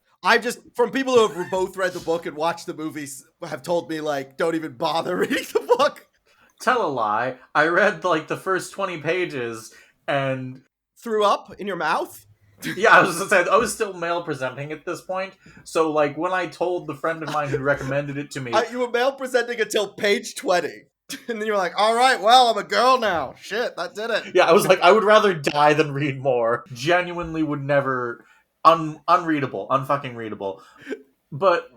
From people who have both read the book and watched the movies, have told me, like, don't even bother reading the book. Tell a lie. I read, like, the first 20 pages and... Threw up in your mouth? Yeah, I was gonna say, I was still male presenting at this point. So, like, when I told the friend of mine who recommended it to me... You were male presenting until page 20. And then you were like, all right, well, I'm a girl now. Shit, that did it. Yeah, I was like, I would rather die than read more. Genuinely would never... unreadable. Unfucking readable. But,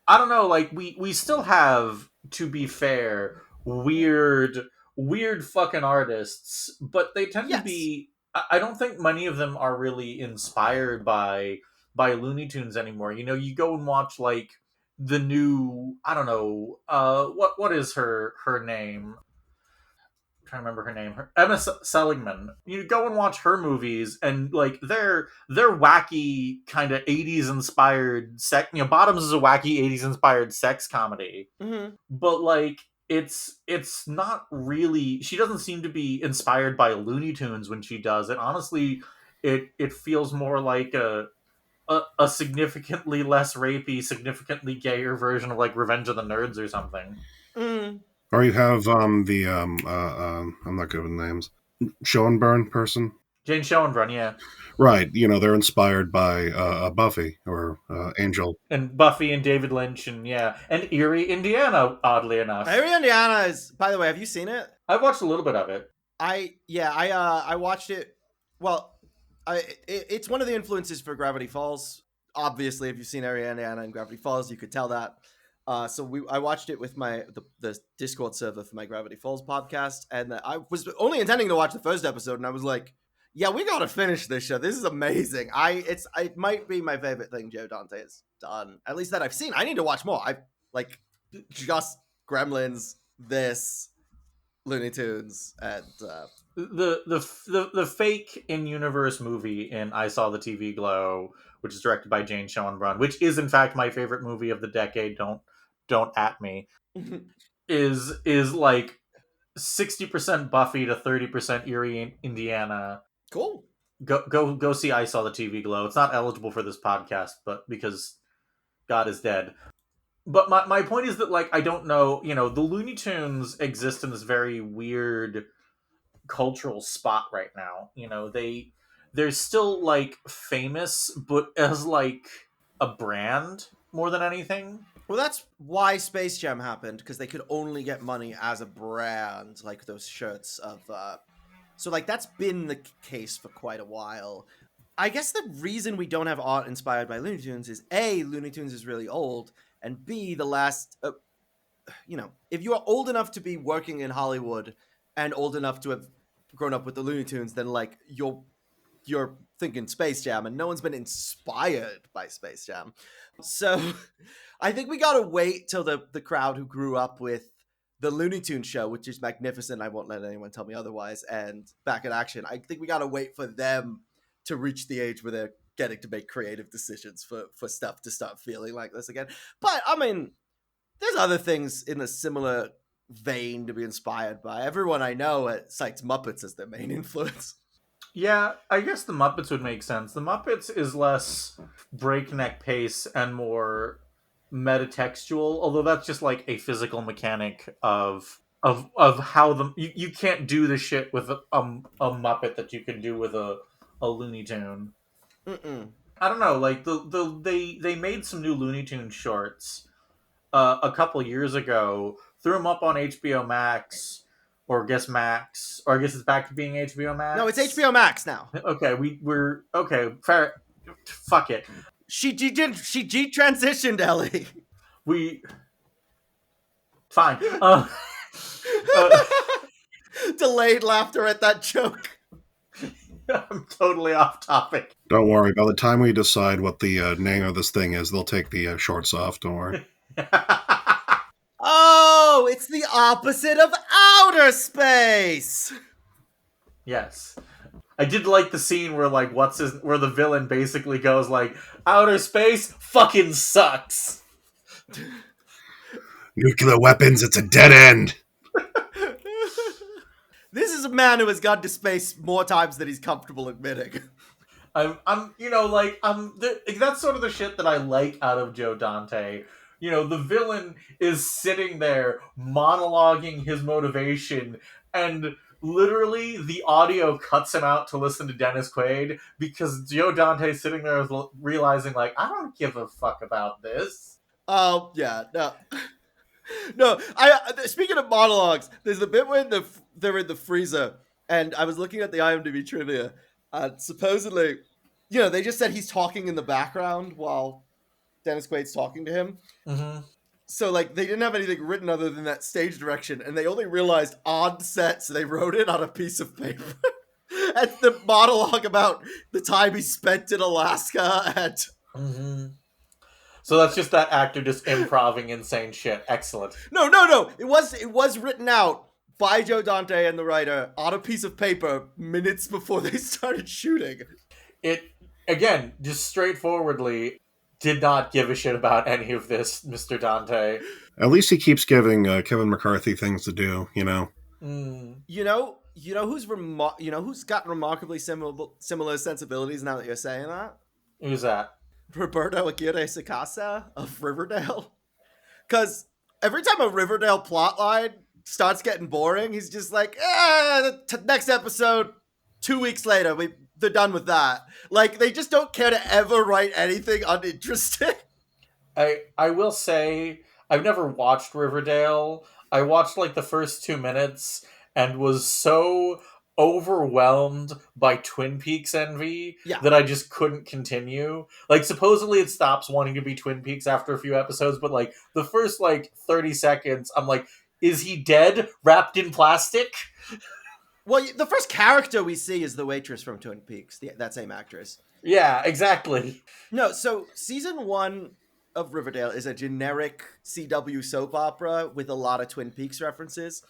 I don't know, like, we still have, to be fair, weird fucking artists, but they tend to be... I don't think many of them are really inspired by Looney Tunes anymore. You go and watch, like, the new, I don't know, what is her name? I'm trying to remember her name. Emma Seligman. You go and watch her movies, and like they're wacky kind of 80s inspired sex. Bottoms is a wacky 80s inspired sex comedy, but like it's not really. She doesn't seem to be inspired by Looney Tunes when she does it. Honestly, it feels more like a significantly less rapey, significantly gayer version of like Revenge of the Nerds or something. Or you have I'm not good with names. Schoenburn person. Jane Schoenbrun, yeah. Right, they're inspired by Buffy or Angel. And Buffy and David Lynch and Erie, Indiana, oddly enough. Erie, Indiana is, by the way, have you seen it? I've watched a little bit of it. I watched it. Well, it's one of the influences for Gravity Falls. Obviously, if you've seen Erie, Indiana and Gravity Falls, you could tell that. I watched it with the Discord server for my Gravity Falls podcast, and I was only intending to watch the first episode, and I was like, yeah, we gotta finish this show. This is amazing. It might be my favorite thing Joe Dante has done, at least that I've seen. I need to watch more. I like just Gremlins, this, Looney Tunes, and the fake in-universe movie in I Saw the TV Glow, which is directed by Jane Schoenbrunn, which is in fact my favorite movie of the decade. Don't at me. is like 60% Buffy to 30% Erie, Indiana. Cool. Go see I Saw the TV Glow. It's not eligible for this podcast, but because God is dead. But my point is that, like, I don't know, the Looney Tunes exist in this very weird cultural spot right now. They're still, like, famous, but as, like, a brand more than anything. Well, that's why Space Jam happened, because they could only get money as a brand, like those shirts of... So, like, that's been the case for quite a while. I guess the reason we don't have art inspired by Looney Tunes is, A, Looney Tunes is really old, and B, the last... if you are old enough to be working in Hollywood and old enough to have grown up with the Looney Tunes, then, like, you're thinking Space Jam, and no one's been inspired by Space Jam. So I think we gotta wait till the crowd who grew up with the Looney Tunes show, which is magnificent, I won't let anyone tell me otherwise, and Back in Action, I think we gotta wait for them to reach the age where they're getting to make creative decisions for stuff to start feeling like this again. But, I mean, there's other things in a similar vein to be inspired by. Everyone I know cites Muppets as their main influence. Yeah, I guess the Muppets would make sense. The Muppets is less breakneck pace and more metatextual, although that's just like a physical mechanic of how you can't do the shit with a Muppet that you can do with a Looney Tune. I don't know, like they made some new Looney Tune shorts a couple years ago, threw them up on HBO Max. Or I guess Max, or I guess it's back to being HBO Max. No, it's HBO Max now. Okay, we're okay. Fair, fuck it. She transitioned, Ellie. Fine. Delayed laughter at that joke. I'm totally off topic. Don't worry. By the time we decide what the name of this thing is, they'll take the shorts off. Don't worry. Oh, it's the opposite of outer space. Yes. I did like the scene where, like, where the villain basically goes, like, outer space fucking sucks. Nuclear weapons, it's a dead end. This is a man who has gone to space more times than he's comfortable admitting. That's sort of the shit that I like out of Joe Dante. The villain is sitting there monologuing his motivation, and literally the audio cuts him out to listen to Dennis Quaid because Joe Dante's sitting there realizing, like, I don't give a fuck about this. Oh, yeah, no. No, speaking of monologues, there's the bit when they're in the freezer, and I was looking at the IMDb trivia, and supposedly, they just said he's talking in the background while Dennis Quaid's talking to him. Mm-hmm. So, like, they didn't have anything written other than that stage direction, and they only realized on set, so they wrote it on a piece of paper. And the monologue about the time he spent in Alaska and... Mm-hmm. So that's just that actor just improvising insane shit. Excellent. No. It was written out by Joe Dante and the writer on a piece of paper minutes before they started shooting. It, again, just straightforwardly... did not give a shit about any of this, Mr. Dante. At least he keeps giving Kevin McCarthy things to do, Mm. Who's got remarkably similar sensibilities now that you're saying that? Who's that? Roberto Aguirre Sacasa of Riverdale. Because every time a Riverdale plotline starts getting boring, he's just like, next episode, 2 weeks later, they're done with that. Like, they just don't care to ever write anything uninteresting. I will say, I've never watched Riverdale. I watched, like, the first 2 minutes and was so overwhelmed by Twin Peaks envy Yeah. that I just couldn't continue. Like, supposedly it stops wanting to be Twin Peaks after a few episodes, but like the first like 30 seconds, I'm like, is he dead, wrapped in plastic? Well, the first character we see is the waitress from Twin Peaks, that same actress. Yeah, exactly. No, so season 1 of Riverdale is a generic CW soap opera with a lot of Twin Peaks references.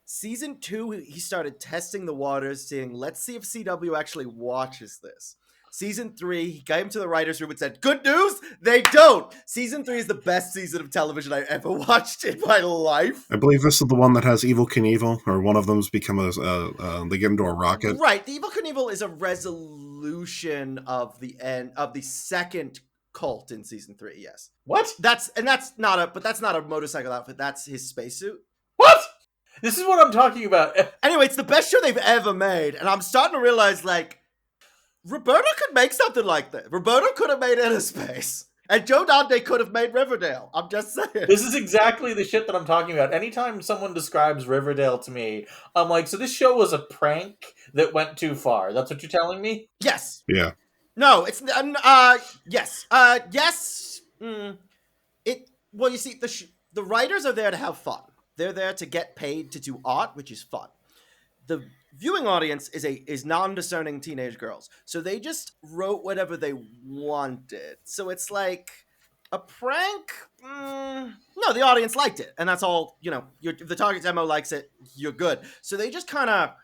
Season 2, he started testing the waters, saying, let's see if CW actually watches this. Season 3, he came to the writer's room and said, good news, they don't! Season 3 is the best season of television I ever watched in my life. I believe this is the one that has Evel Knievel, or one of them's become they get into a rocket. Right, the Evel Knievel is a resolution of the end of the second cult in season 3, yes. What? That's not a motorcycle outfit, that's his spacesuit. What? This is what I'm talking about. Anyway, it's the best show they've ever made, and I'm starting to realize, like, Roberta could make something like that. Roberta could have made Innerspace, and Joe Dante could have made Riverdale. I'm just saying. This is exactly the shit that I'm talking about. Anytime someone describes Riverdale to me, I'm like, so this show was a prank that went too far. That's what you're telling me? Yes. Yeah. No, it's yes. Yes. Well, you see, the writers are there to have fun. They're there to get paid to do art, which is fun. The viewing audience is non-discerning teenage girls, so they just wrote whatever they wanted. So it's like a prank. No, the audience liked it, and that's all. You know, if the target demo likes it, you're good. So they just kind of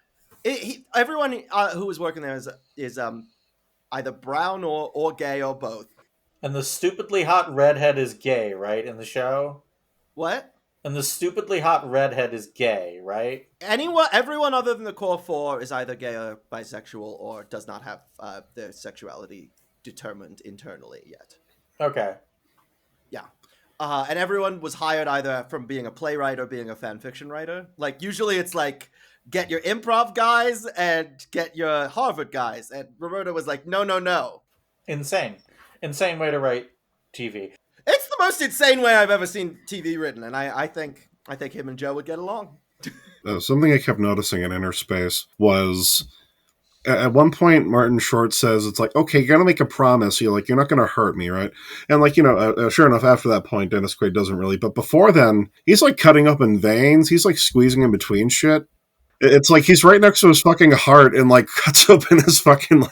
everyone who was working there is either brown or gay or both. And the stupidly hot redhead is gay, right, in the show? What? And the stupidly hot redhead is gay, right? Everyone other than the core 4 is either gay or bisexual or does not have their sexuality determined internally yet. Okay. Yeah. And everyone was hired either from being a playwright or being a fan fiction writer. Like, usually it's like, get your improv guys and get your Harvard guys. And Roberta was like, no. Insane. Insane way to write TV. It's the most insane way I've ever seen TV written, and I think him and Joe would get along. Something I kept noticing in Innerspace was at one point Martin Short says, it's like, okay, you gotta make a promise. You're not gonna hurt me, right? And like, sure enough, after that point, Dennis Quaid doesn't really. But before then, he's like cutting up in veins. He's like squeezing in between shit. It's like he's right next to his fucking heart and like cuts open his fucking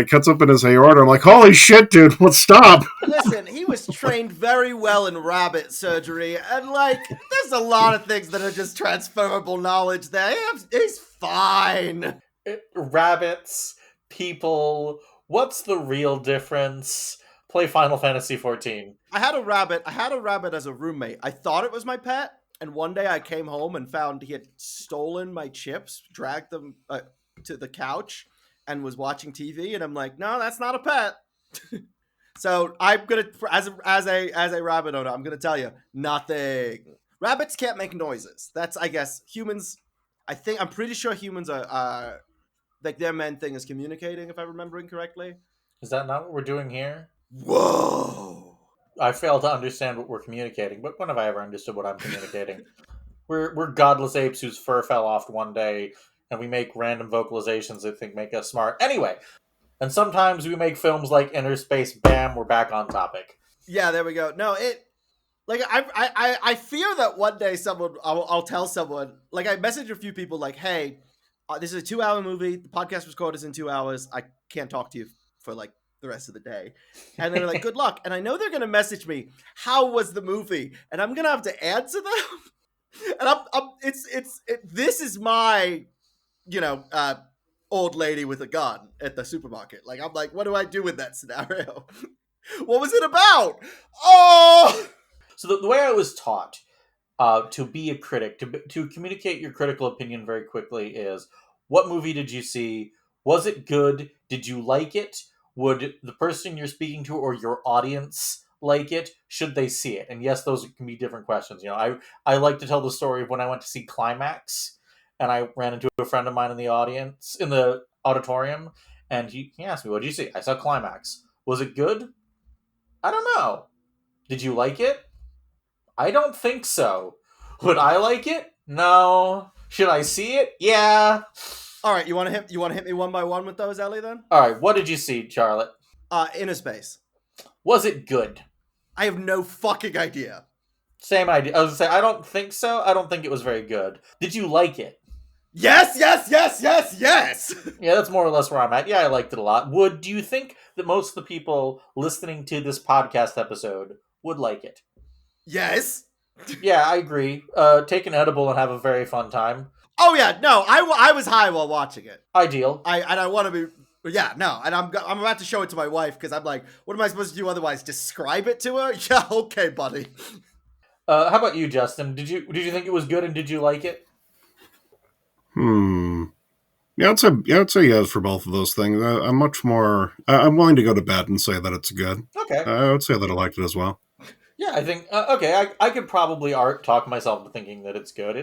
cuts open his aorta. I'm like, holy shit, dude, let's stop. Listen, he was trained very well in rabbit surgery, and like, there's a lot of things that are just transferable knowledge there. He's fine. Rabbits, people, what's the real difference? Play Final Fantasy 14. I had a rabbit as a roommate. I thought it was my pet. And one day I came home and found he had stolen my chips, dragged them to the couch, and was watching TV. And I'm like, no, that's not a pet. So I'm gonna, as a rabbit owner, I'm gonna tell you nothing. Rabbits can't make noises. That's, I guess, humans. I'm pretty sure humans are like, their main thing is communicating, if I'm remembering correctly. Is that not what we're doing here? Whoa. I fail to understand what we're communicating, but when have I ever understood what I'm communicating? We're godless apes whose fur fell off one day, and we make random vocalizations that make us smart. Anyway, and sometimes we make films like Innerspace. Bam, we're back on topic. Yeah, there we go. No, I fear that one day I'll tell someone, like, I message a few people like, hey, this is a 2-hour movie. The podcast record is in 2 hours. I can't talk to you for like the rest of the day. And they're like, good luck. And I know they're going to message me, how was the movie? And I'm going to have to answer them. And this is my, old lady with a gun at the supermarket. Like, I'm like, what do I do with that scenario? What was it about? Oh! So the way I was taught to be a critic, to communicate your critical opinion very quickly is, what movie did you see? Was it good? Did you like it? Would the person you're speaking to or your audience like it? Should they see it? And yes, those can be different questions. I like to tell the story of when I went to see Climax, and I ran into a friend of mine in the auditorium, and he asked me, what did you see? I saw Climax. Was it good? I don't know. Did you like it? I don't think so. Would I like it? No. Should I see it? Yeah. All right, you want to hit me one by one with those, Ellie? Then, All right, what did you see, Charlotte? Innerspace. Was it good? I have no fucking idea. Same idea. I was gonna say I don't think so. I don't think it was very good. Did you like it? Yes, yes, yes, yes, yes. Yeah, that's more or less where I'm at. Yeah, I liked it a lot. Do you think that most of the people listening to this podcast episode would like it? Yes. Yeah, I agree. Take an edible and have a very fun time. Oh yeah, no, I was high while watching it. Ideal. I want to be. Yeah, no, and I'm about to show it to my wife because I'm like, what am I supposed to do otherwise? Describe it to her? Yeah, okay, buddy. How about you, Justin? Did you think it was good and did you like it? Yeah, I'd say yes for both of those things. I'm much more. I'm willing to go to bed and say that it's good. Okay. I would say that I liked it as well. Yeah, I think okay. I could probably talk myself into thinking that it's good.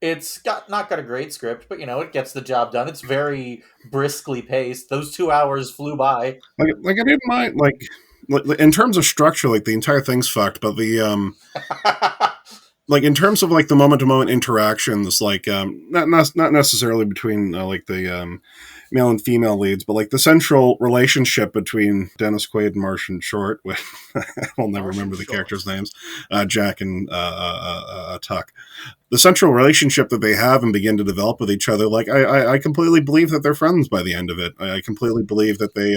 It's not got a great script, but it gets the job done. It's very briskly paced. Those 2 hours flew by. Like I didn't mind like in terms of structure, like the entire thing's fucked, but the like in terms of like the moment to moment interactions, like not necessarily between like the male and female leads, but like the central relationship between Dennis Quaid and Martian Short, I'll never remember the characters' names, Jack and Tuck. The central relationship that they have and begin to develop with each other, like I completely believe that they're friends by the end of it. I completely believe that they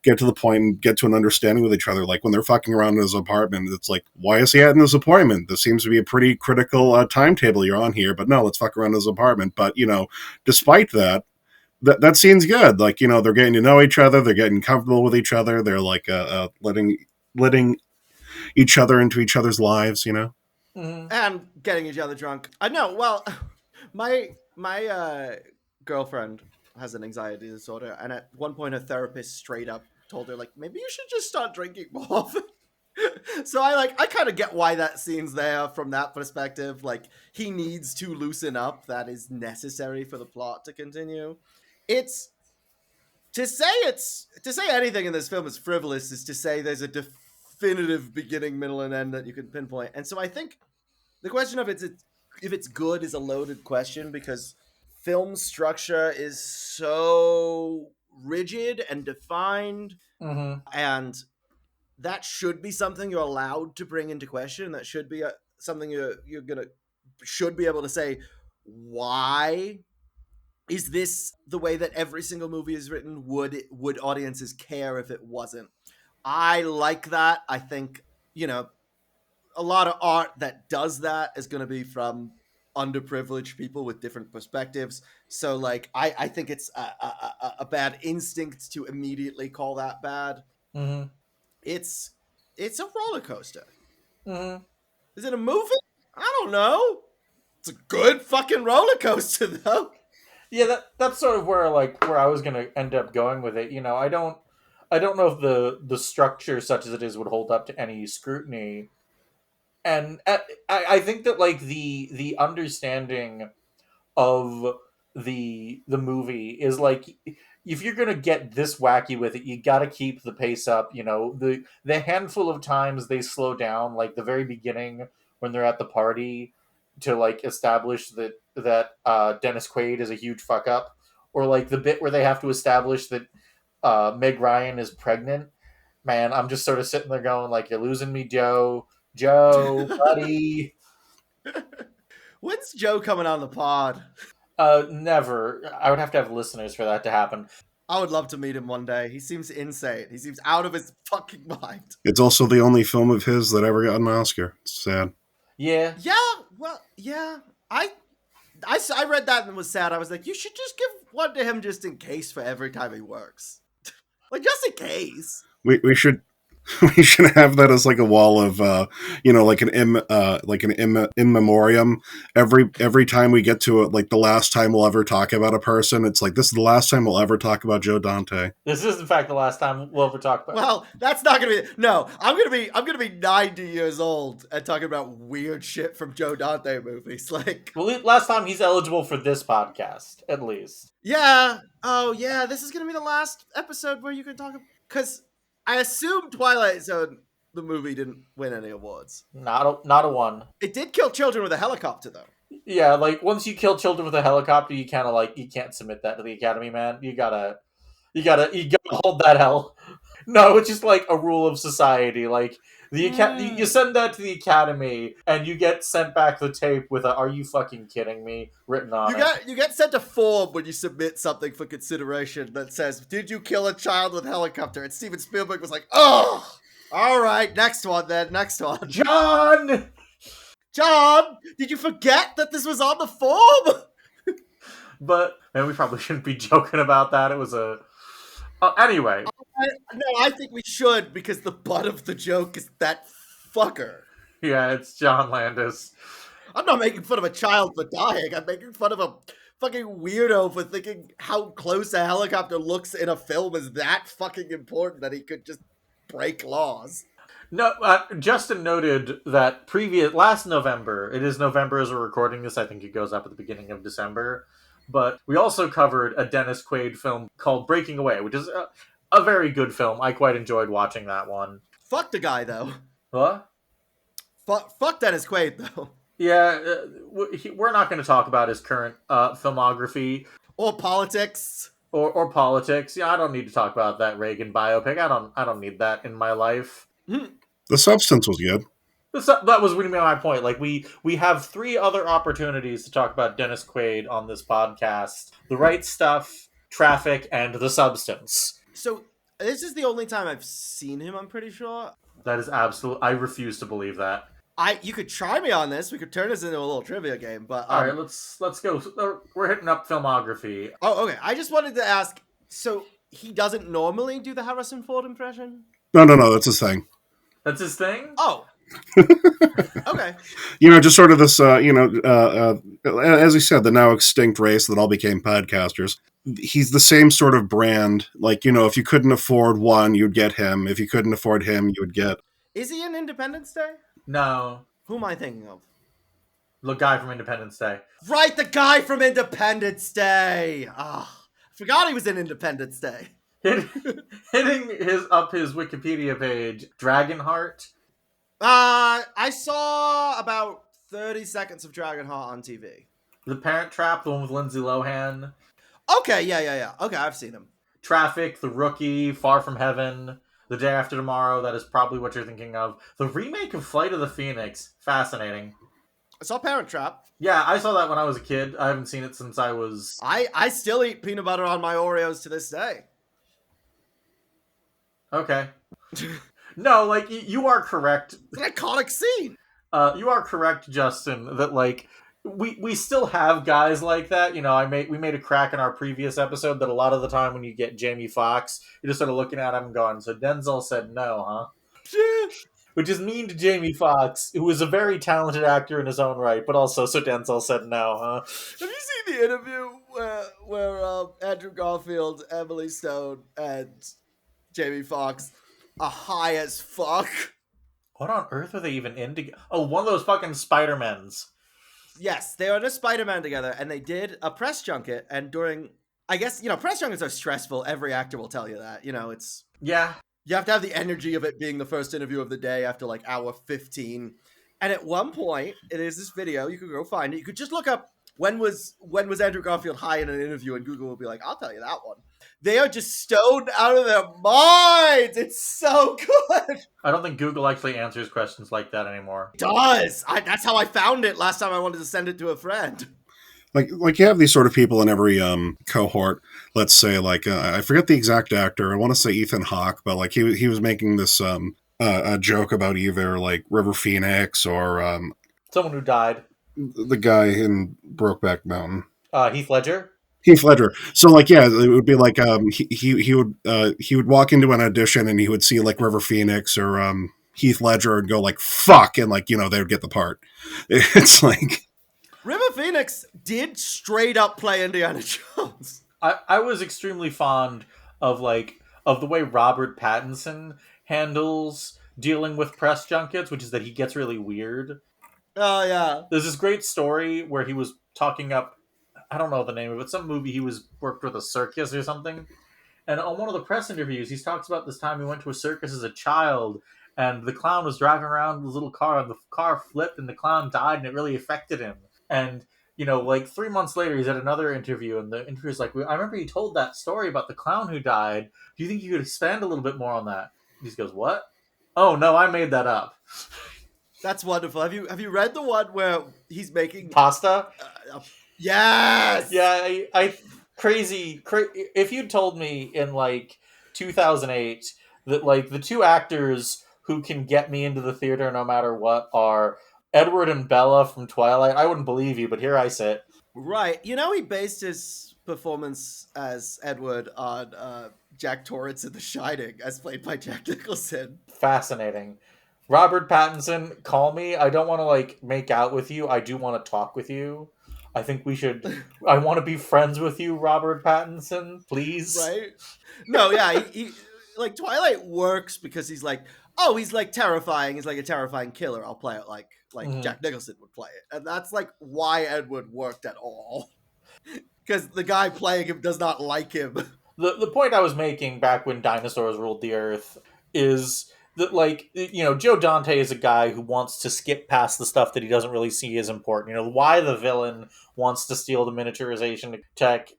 get to the point and get to an understanding with each other. Like when they're fucking around in his apartment, it's like, why is he at in his appointment? This seems to be a pretty critical timetable you're on here, but no, let's fuck around in his apartment. But despite that, that scene's good. Like they're getting to know each other, they're getting comfortable with each other, they're like letting each other into each other's lives. And getting each other drunk. I know. Well, my girlfriend has an anxiety disorder, and at one point, her therapist straight up told her, like, maybe you should just start drinking more often. So I kind of get why that scene's there from that perspective. Like, he needs to loosen up. That is necessary for the plot to continue. It's to say anything in this film is frivolous is to say there's a definitive beginning, middle, and end that you can pinpoint. And so I think the question of if it's good is a loaded question because film structure is so rigid and defined, and that should be something you're allowed to bring into question. That should be something should be able to say, why is this the way that every single movie is written? Would audiences care if it wasn't? I like that. I think a lot of art that does that is going to be from underprivileged people with different perspectives. So like I think it's a bad instinct to immediately call that bad. It's a roller coaster. Is it a movie? I don't know. It's a good fucking roller coaster though. Yeah, that's sort of where I was gonna end up going with it. I don't know if the structure such as it is would hold up to any scrutiny. And I think that like the understanding of the movie is like, if you're gonna get this wacky with it, you got to keep the pace up. The handful of times they slow down, like the very beginning when they're at the party to like establish that Dennis Quaid is a huge fuck up, or like the bit where they have to establish that Meg Ryan is pregnant. Man, I'm just sort of sitting there going like, you're losing me, Joe, buddy. When's Joe coming on the pod? Never. I would have to have listeners for that to happen. I would love to meet him one day. He seems insane. He seems out of his fucking mind. It's also the only film of his that ever got an Oscar. It's sad. Yeah. Yeah. Well, yeah. I read that and was sad. I was like, you should just give one to him just in case for every time he works. Like, just in case. We should have that as like a wall of like an in memoriam. Every time we get to it, like the last time we'll ever talk about a person, it's like, this is the last time we'll ever talk about Joe Dante. This is in fact the last time we'll ever talk about. Well, that's not gonna be. No, I'm gonna be 90 years old and talking about weird shit from Joe Dante movies. Like, well, last time he's eligible for this podcast, at least. Yeah. Oh yeah, this is gonna be the last episode where you can talk, because I assume Twilight Zone the movie didn't win any awards. Not a one. It did kill children with a helicopter, though. Yeah, like once you kill children with a helicopter, you kind of like you can't submit that to the Academy, man. You gotta hold that hell. No, it's just like a rule of society. Like you send that to the Academy, and you get sent back the tape with a "Are you fucking kidding me?" written on it. You get sent a form when you submit something for consideration that says, "Did you kill a child with a helicopter?" And Steven Spielberg was like, "Oh, all right, next one then, next one." John, did you forget that this was on the form? But man, we probably shouldn't be joking about that. It was a anyway. I think we should, because the butt of the joke is that fucker. Yeah, it's John Landis. I'm not making fun of a child for dying. I'm making fun of a fucking weirdo for thinking how close a helicopter looks in a film is that fucking important that he could just break laws. No, Justin noted that last November, it is November as we're recording this, I think it goes up at the beginning of December, but we also covered a Dennis Quaid film called Breaking Away, which is a very good film. I quite enjoyed watching that one. Fuck the guy, though. What? Fuck Dennis Quaid, though. Yeah, we're not going to talk about his current filmography. Or politics. Or politics. Yeah, I don't need to talk about that Reagan biopic. I don't need that in my life. The substance was good. That was really my point. Like we have 3 other opportunities to talk about Dennis Quaid on this podcast: The Right Stuff, Traffic, and The Substance. So this is the only time I've seen him, I'm pretty sure. That is absolute. I refuse to believe that. You could try me on this. We could turn this into a little trivia game, but all right, let's go. We're hitting up filmography. Oh, okay. I just wanted to ask. So he doesn't normally do the Harrison Ford impression? No, that's his thing. That's his thing? Oh. Okay. Just sort of this, as he said, the now extinct race that all became podcasters. He's the same sort of brand. Like, if you couldn't afford one, you'd get him. If you couldn't afford him, you would get... Is he in Independence Day? No. Who am I thinking of? The guy from Independence Day. Right, the guy from Independence Day! I forgot he was in Independence Day. Hitting his Wikipedia page, Dragonheart. I saw about 30 seconds of Dragonheart on TV. The Parent Trap, the one with Lindsay Lohan. Okay, yeah. Okay, I've seen him. Traffic, The Rookie, Far From Heaven, The Day After Tomorrow, that is probably what you're thinking of. The remake of Flight of the Phoenix, fascinating. I saw Parent Trap. Yeah, I saw that when I was a kid. I haven't seen it since I was... I still eat peanut butter on my Oreos to this day. Okay. No, like, you are correct. It's an iconic scene. You are correct, Justin, that, like, we still have guys like that. We made a crack in our previous episode that a lot of the time when you get Jamie Foxx, you're just sort of looking at him and going, so Denzel said no, huh? Which is mean to Jamie Foxx, who is a very talented actor in his own right, but also so Denzel said no, huh? Have you seen the interview where Andrew Garfield, Emily Stone, and Jamie Foxx are high as fuck? What on earth are they even in together? Oh, one of those fucking Spider-Mans. Yes, they were in a Spider-Man together, and they did a press junket, and during... I guess, press junkets are stressful. Every actor will tell you that. It's... Yeah. You have to have the energy of it being the first interview of the day after, like, hour 15. And at one point, it is this video. You could go find it. You could just look up when was Andrew Garfield high in an interview, and Google will be like, I'll tell you that one. They are just stoned out of their minds. It's so good. I don't think Google actually answers questions like that anymore. It does. That's how I found it last time I wanted to send it to a friend. Like you have these sort of people in every cohort. Let's say, like, I forget the exact actor. I want to say Ethan Hawke, but like he was making this a joke about either like River Phoenix or someone who died. The guy in Brokeback Mountain. Heath Ledger. Heath Ledger. So, like, yeah, it would be like he would walk into an audition and he would see like River Phoenix or Heath Ledger and go like fuck, and like they would get the part. It's like River Phoenix did straight up play Indiana Jones. I was extremely fond of the way Robert Pattinson handles dealing with press junkets, which is that he gets really weird. Oh yeah. There's this great story where he was talking up, I don't know the name of it, some movie he worked with a circus or something. And on one of the press interviews, he talks about this time he went to a circus as a child and the clown was driving around his little car, and the car flipped, and the clown died, and it really affected him. And like 3 months later, he's at another interview, and the interviewer's like, "I remember you told that story about the clown who died. Do you think you could expand a little bit more on that?" He just goes, "What? Oh no, I made that up." That's wonderful. Have you read the one where he's making Pasta? Yes. Yeah, I crazy. If you'd told me in like 2008 that like the two actors who can get me into the theater no matter what are Edward and Bella from Twilight, I wouldn't believe you. But here I sit. Right. He based his performance as Edward on Jack Torrance in The Shining, as played by Jack Nicholson. Fascinating. Robert Pattinson, call me. I don't want to like make out with you. I do want to talk with you. I think we should. I want to be friends with you, Robert Pattinson. Please. Right? No, yeah. He like Twilight works because he's like, oh, he's like terrifying. He's like a terrifying killer. I'll play it like Jack Nicholson would play it, and that's like why Edward worked at all. Because the guy playing him does not like him. The point I was making back when dinosaurs ruled the earth is that, like, Joe Dante is a guy who wants to skip past the stuff that he doesn't really see as important. Why the villain wants to steal the miniaturization tech,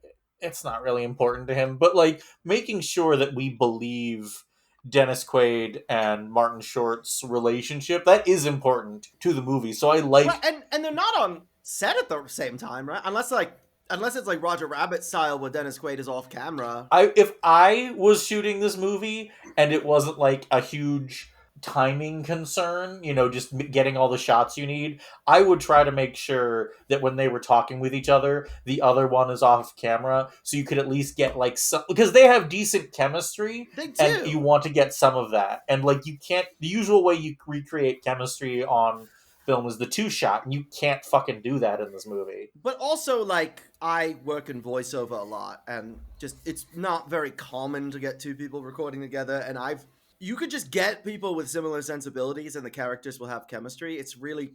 it's not really important to him. But, like, making sure that we believe Dennis Quaid and Martin Short's relationship, that is important to the movie. So I like... Right, and they're not on set at the same time, right? Unless it's like Roger Rabbit style where Dennis Quaid is off camera. If I was shooting this movie and it wasn't like a huge timing concern, just getting all the shots you need, I would try to make sure that when they were talking with each other, the other one is off camera, so you could at least get like some, because they have decent chemistry. They do. And you want to get some of that. And like you can't, the usual way you recreate chemistry on film is the two shot, and you can't fucking do that in this movie. But also, like, I work in voiceover a lot, and just it's not very common to get two people recording together, and you could just get people with similar sensibilities and the characters will have chemistry. It's really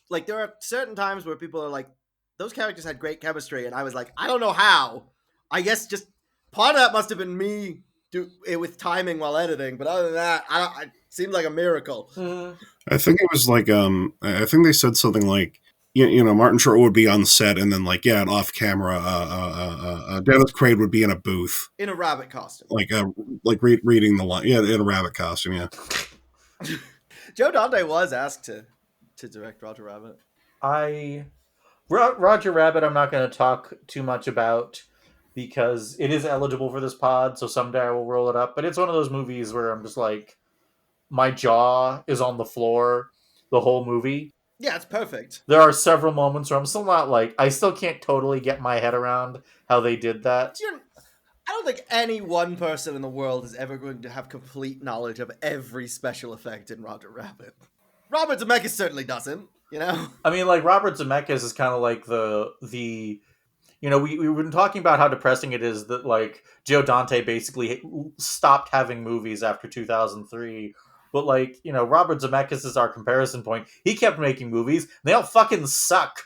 like there are certain times where people are like, those characters had great chemistry, and I was like, I don't know how. I guess just part of that must have been me do it with timing while editing, but other than that, it seemed like a miracle. I think it was like I think they said something like Martin Short would be on set, and then like an off camera Dennis Quaid would be in a booth in a rabbit costume, like reading the line, in a rabbit costume. Yeah. Joe Dante was asked to direct Roger Rabbit. Roger Rabbit I'm not going to talk too much about because it is eligible for this pod, so someday I will roll it up. But it's one of those movies where I'm just like, my jaw is on the floor the whole movie. Yeah, it's perfect. There are several moments where I'm still not like, I still can't totally get my head around how they did that. I don't think any one person in the world is ever going to have complete knowledge of every special effect in Roger Rabbit. Robert Zemeckis certainly doesn't, I mean, like, Robert Zemeckis is kind of like the we've been talking about how depressing it is that, like, Joe Dante basically stopped having movies after 2003. But, like, Robert Zemeckis is our comparison point. He kept making movies. And they all fucking suck.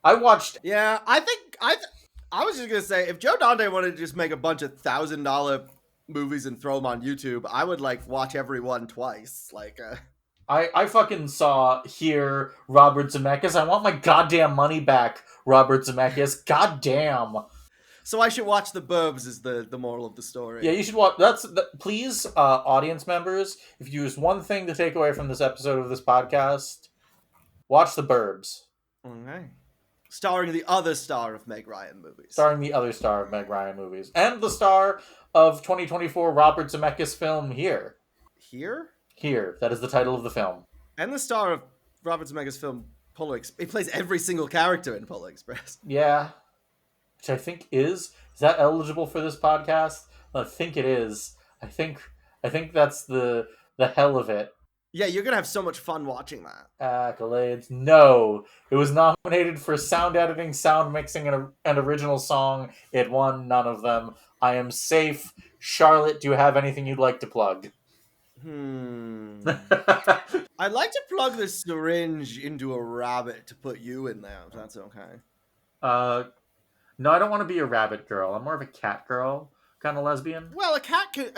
I watched... Yeah, I was just going to say, if Joe Dante wanted to just make a bunch of $1,000 movies and throw them on YouTube, I would, like, watch every one twice. Like, I fucking saw here Robert Zemeckis. I want my goddamn money back, Robert Zemeckis. Goddamn. So I should watch The Burbs is the moral of the story. Yeah, you should watch. Please, audience members, if you use one thing to take away from this episode of this podcast, watch The Burbs. Okay. Starring the other star of Meg Ryan movies. Starring the other star of Meg Ryan movies. And the star of 2024 Robert Zemeckis film Here. Here? Here. That is the title of the film. And the star of Robert Zemeckis film Polar Express. He plays every single character in Polar Express. Yeah. Which I think is that eligible for this podcast? I think it is. I think that's the hell of it. Yeah, you're gonna have so much fun watching that. Accolades. No. It was nominated for sound editing, sound mixing, and original song. It won none of them. I am safe. Charlotte, do you have anything you'd like to plug? I'd like to plug this syringe into a rabbit to put you in there, if that's okay. No, I don't want to be a rabbit girl. I'm more of a cat girl kind of lesbian. Well, a cat could...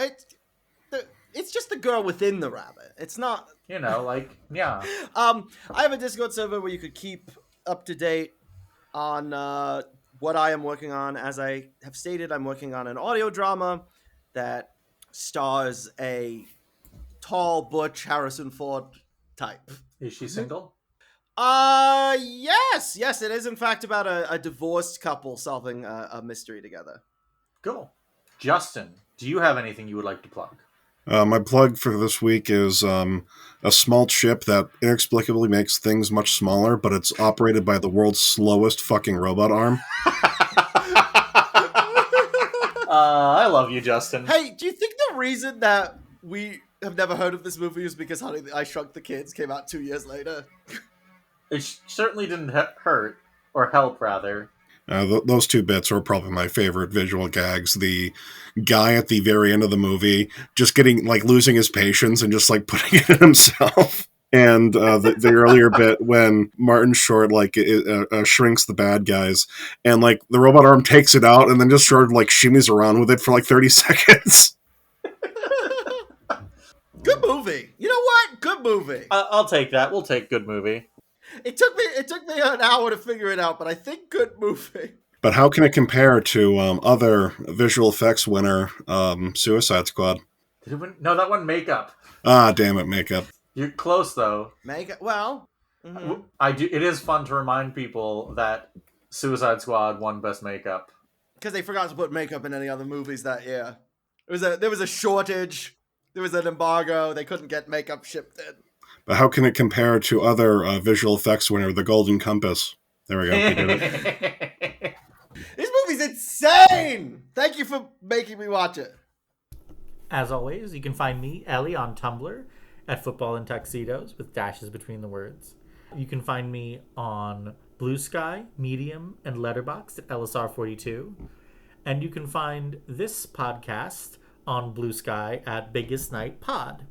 It's just the girl within the rabbit. It's not. You know, like, yeah. I have a Discord server where you could keep up to date on what I am working on. As I have stated, I'm working on an audio drama that stars a tall, butch Harrison Ford type. Is she single? Yes, it is in fact about a divorced couple solving a mystery together. Cool. Justin, do you have anything you would like to plug? My plug for this week is a small ship that inexplicably makes things much smaller, but it's operated by the world's slowest fucking robot arm. I love you, Justin. Hey, do you think the reason that we have never heard of this movie is because Honey, I Shrunk the Kids came out 2 years later? It certainly didn't hurt, or help, rather. Those two bits are probably my favorite visual gags. The guy at the very end of the movie just getting, like, losing his patience and just, like, putting it in himself. And the earlier bit when Martin Short, like, shrinks the bad guys, and, like, the robot arm takes it out and then just sort of, like, shimmies around with it for, like, 30 seconds. Good movie. You know what? Good movie. I'll take that. We'll take good movie. It took me an hour to figure it out, but I think good movie. But how can it compare to other visual effects winner, Suicide Squad? Did it win? No, that one makeup. Ah, damn it, makeup. You're close, though. Well, mm-hmm. I do. It is fun to remind people that Suicide Squad won Best Makeup. Because they forgot to put makeup in any other movies that year. There was a shortage. There was an embargo. They couldn't get makeup shipped in. But how can it compare to other visual effects winner, The Golden Compass? There we go. We did it. This movie's insane! Thank you for making me watch it. As always, you can find me, Ellie, on Tumblr at Football in Tuxedos with dashes between the words. You can find me on Blue Sky, Medium, and Letterboxd at LSR42. And you can find this podcast on Blue Sky at Biggest Night Pod.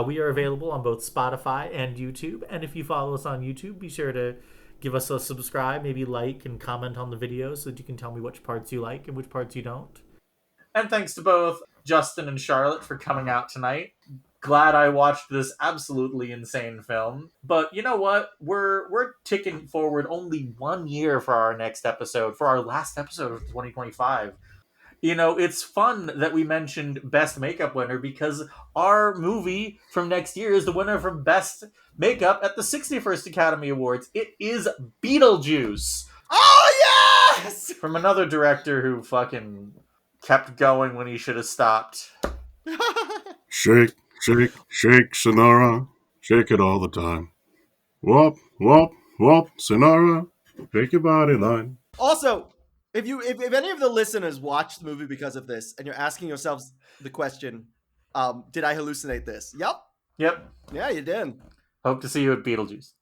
We are available on both Spotify and YouTube. And if you follow us on YouTube, be sure to give us a subscribe, maybe like and comment on the videos so that you can tell me which parts you like and which parts you don't. And thanks to both Justin and Charlotte for coming out tonight. Glad I watched this absolutely insane film. But you know what? We're ticking forward only 1 year for our next episode, for our last episode of 2025. You know, it's fun that we mentioned Best Makeup winner because our movie from next year is the winner for Best Makeup at the 61st Academy Awards. It is Beetlejuice. Oh, yes! From another director who fucking kept going when he should have stopped. Shake, shake, shake, Sonora. Shake it all the time. Whoop, whoop, whoop, Sonora. Shake your body line. Also, if any of the listeners watched the movie because of this, and you're asking yourselves the question, did I hallucinate this? Yep. Yep. Yeah, you did. Hope to see you at Beetlejuice.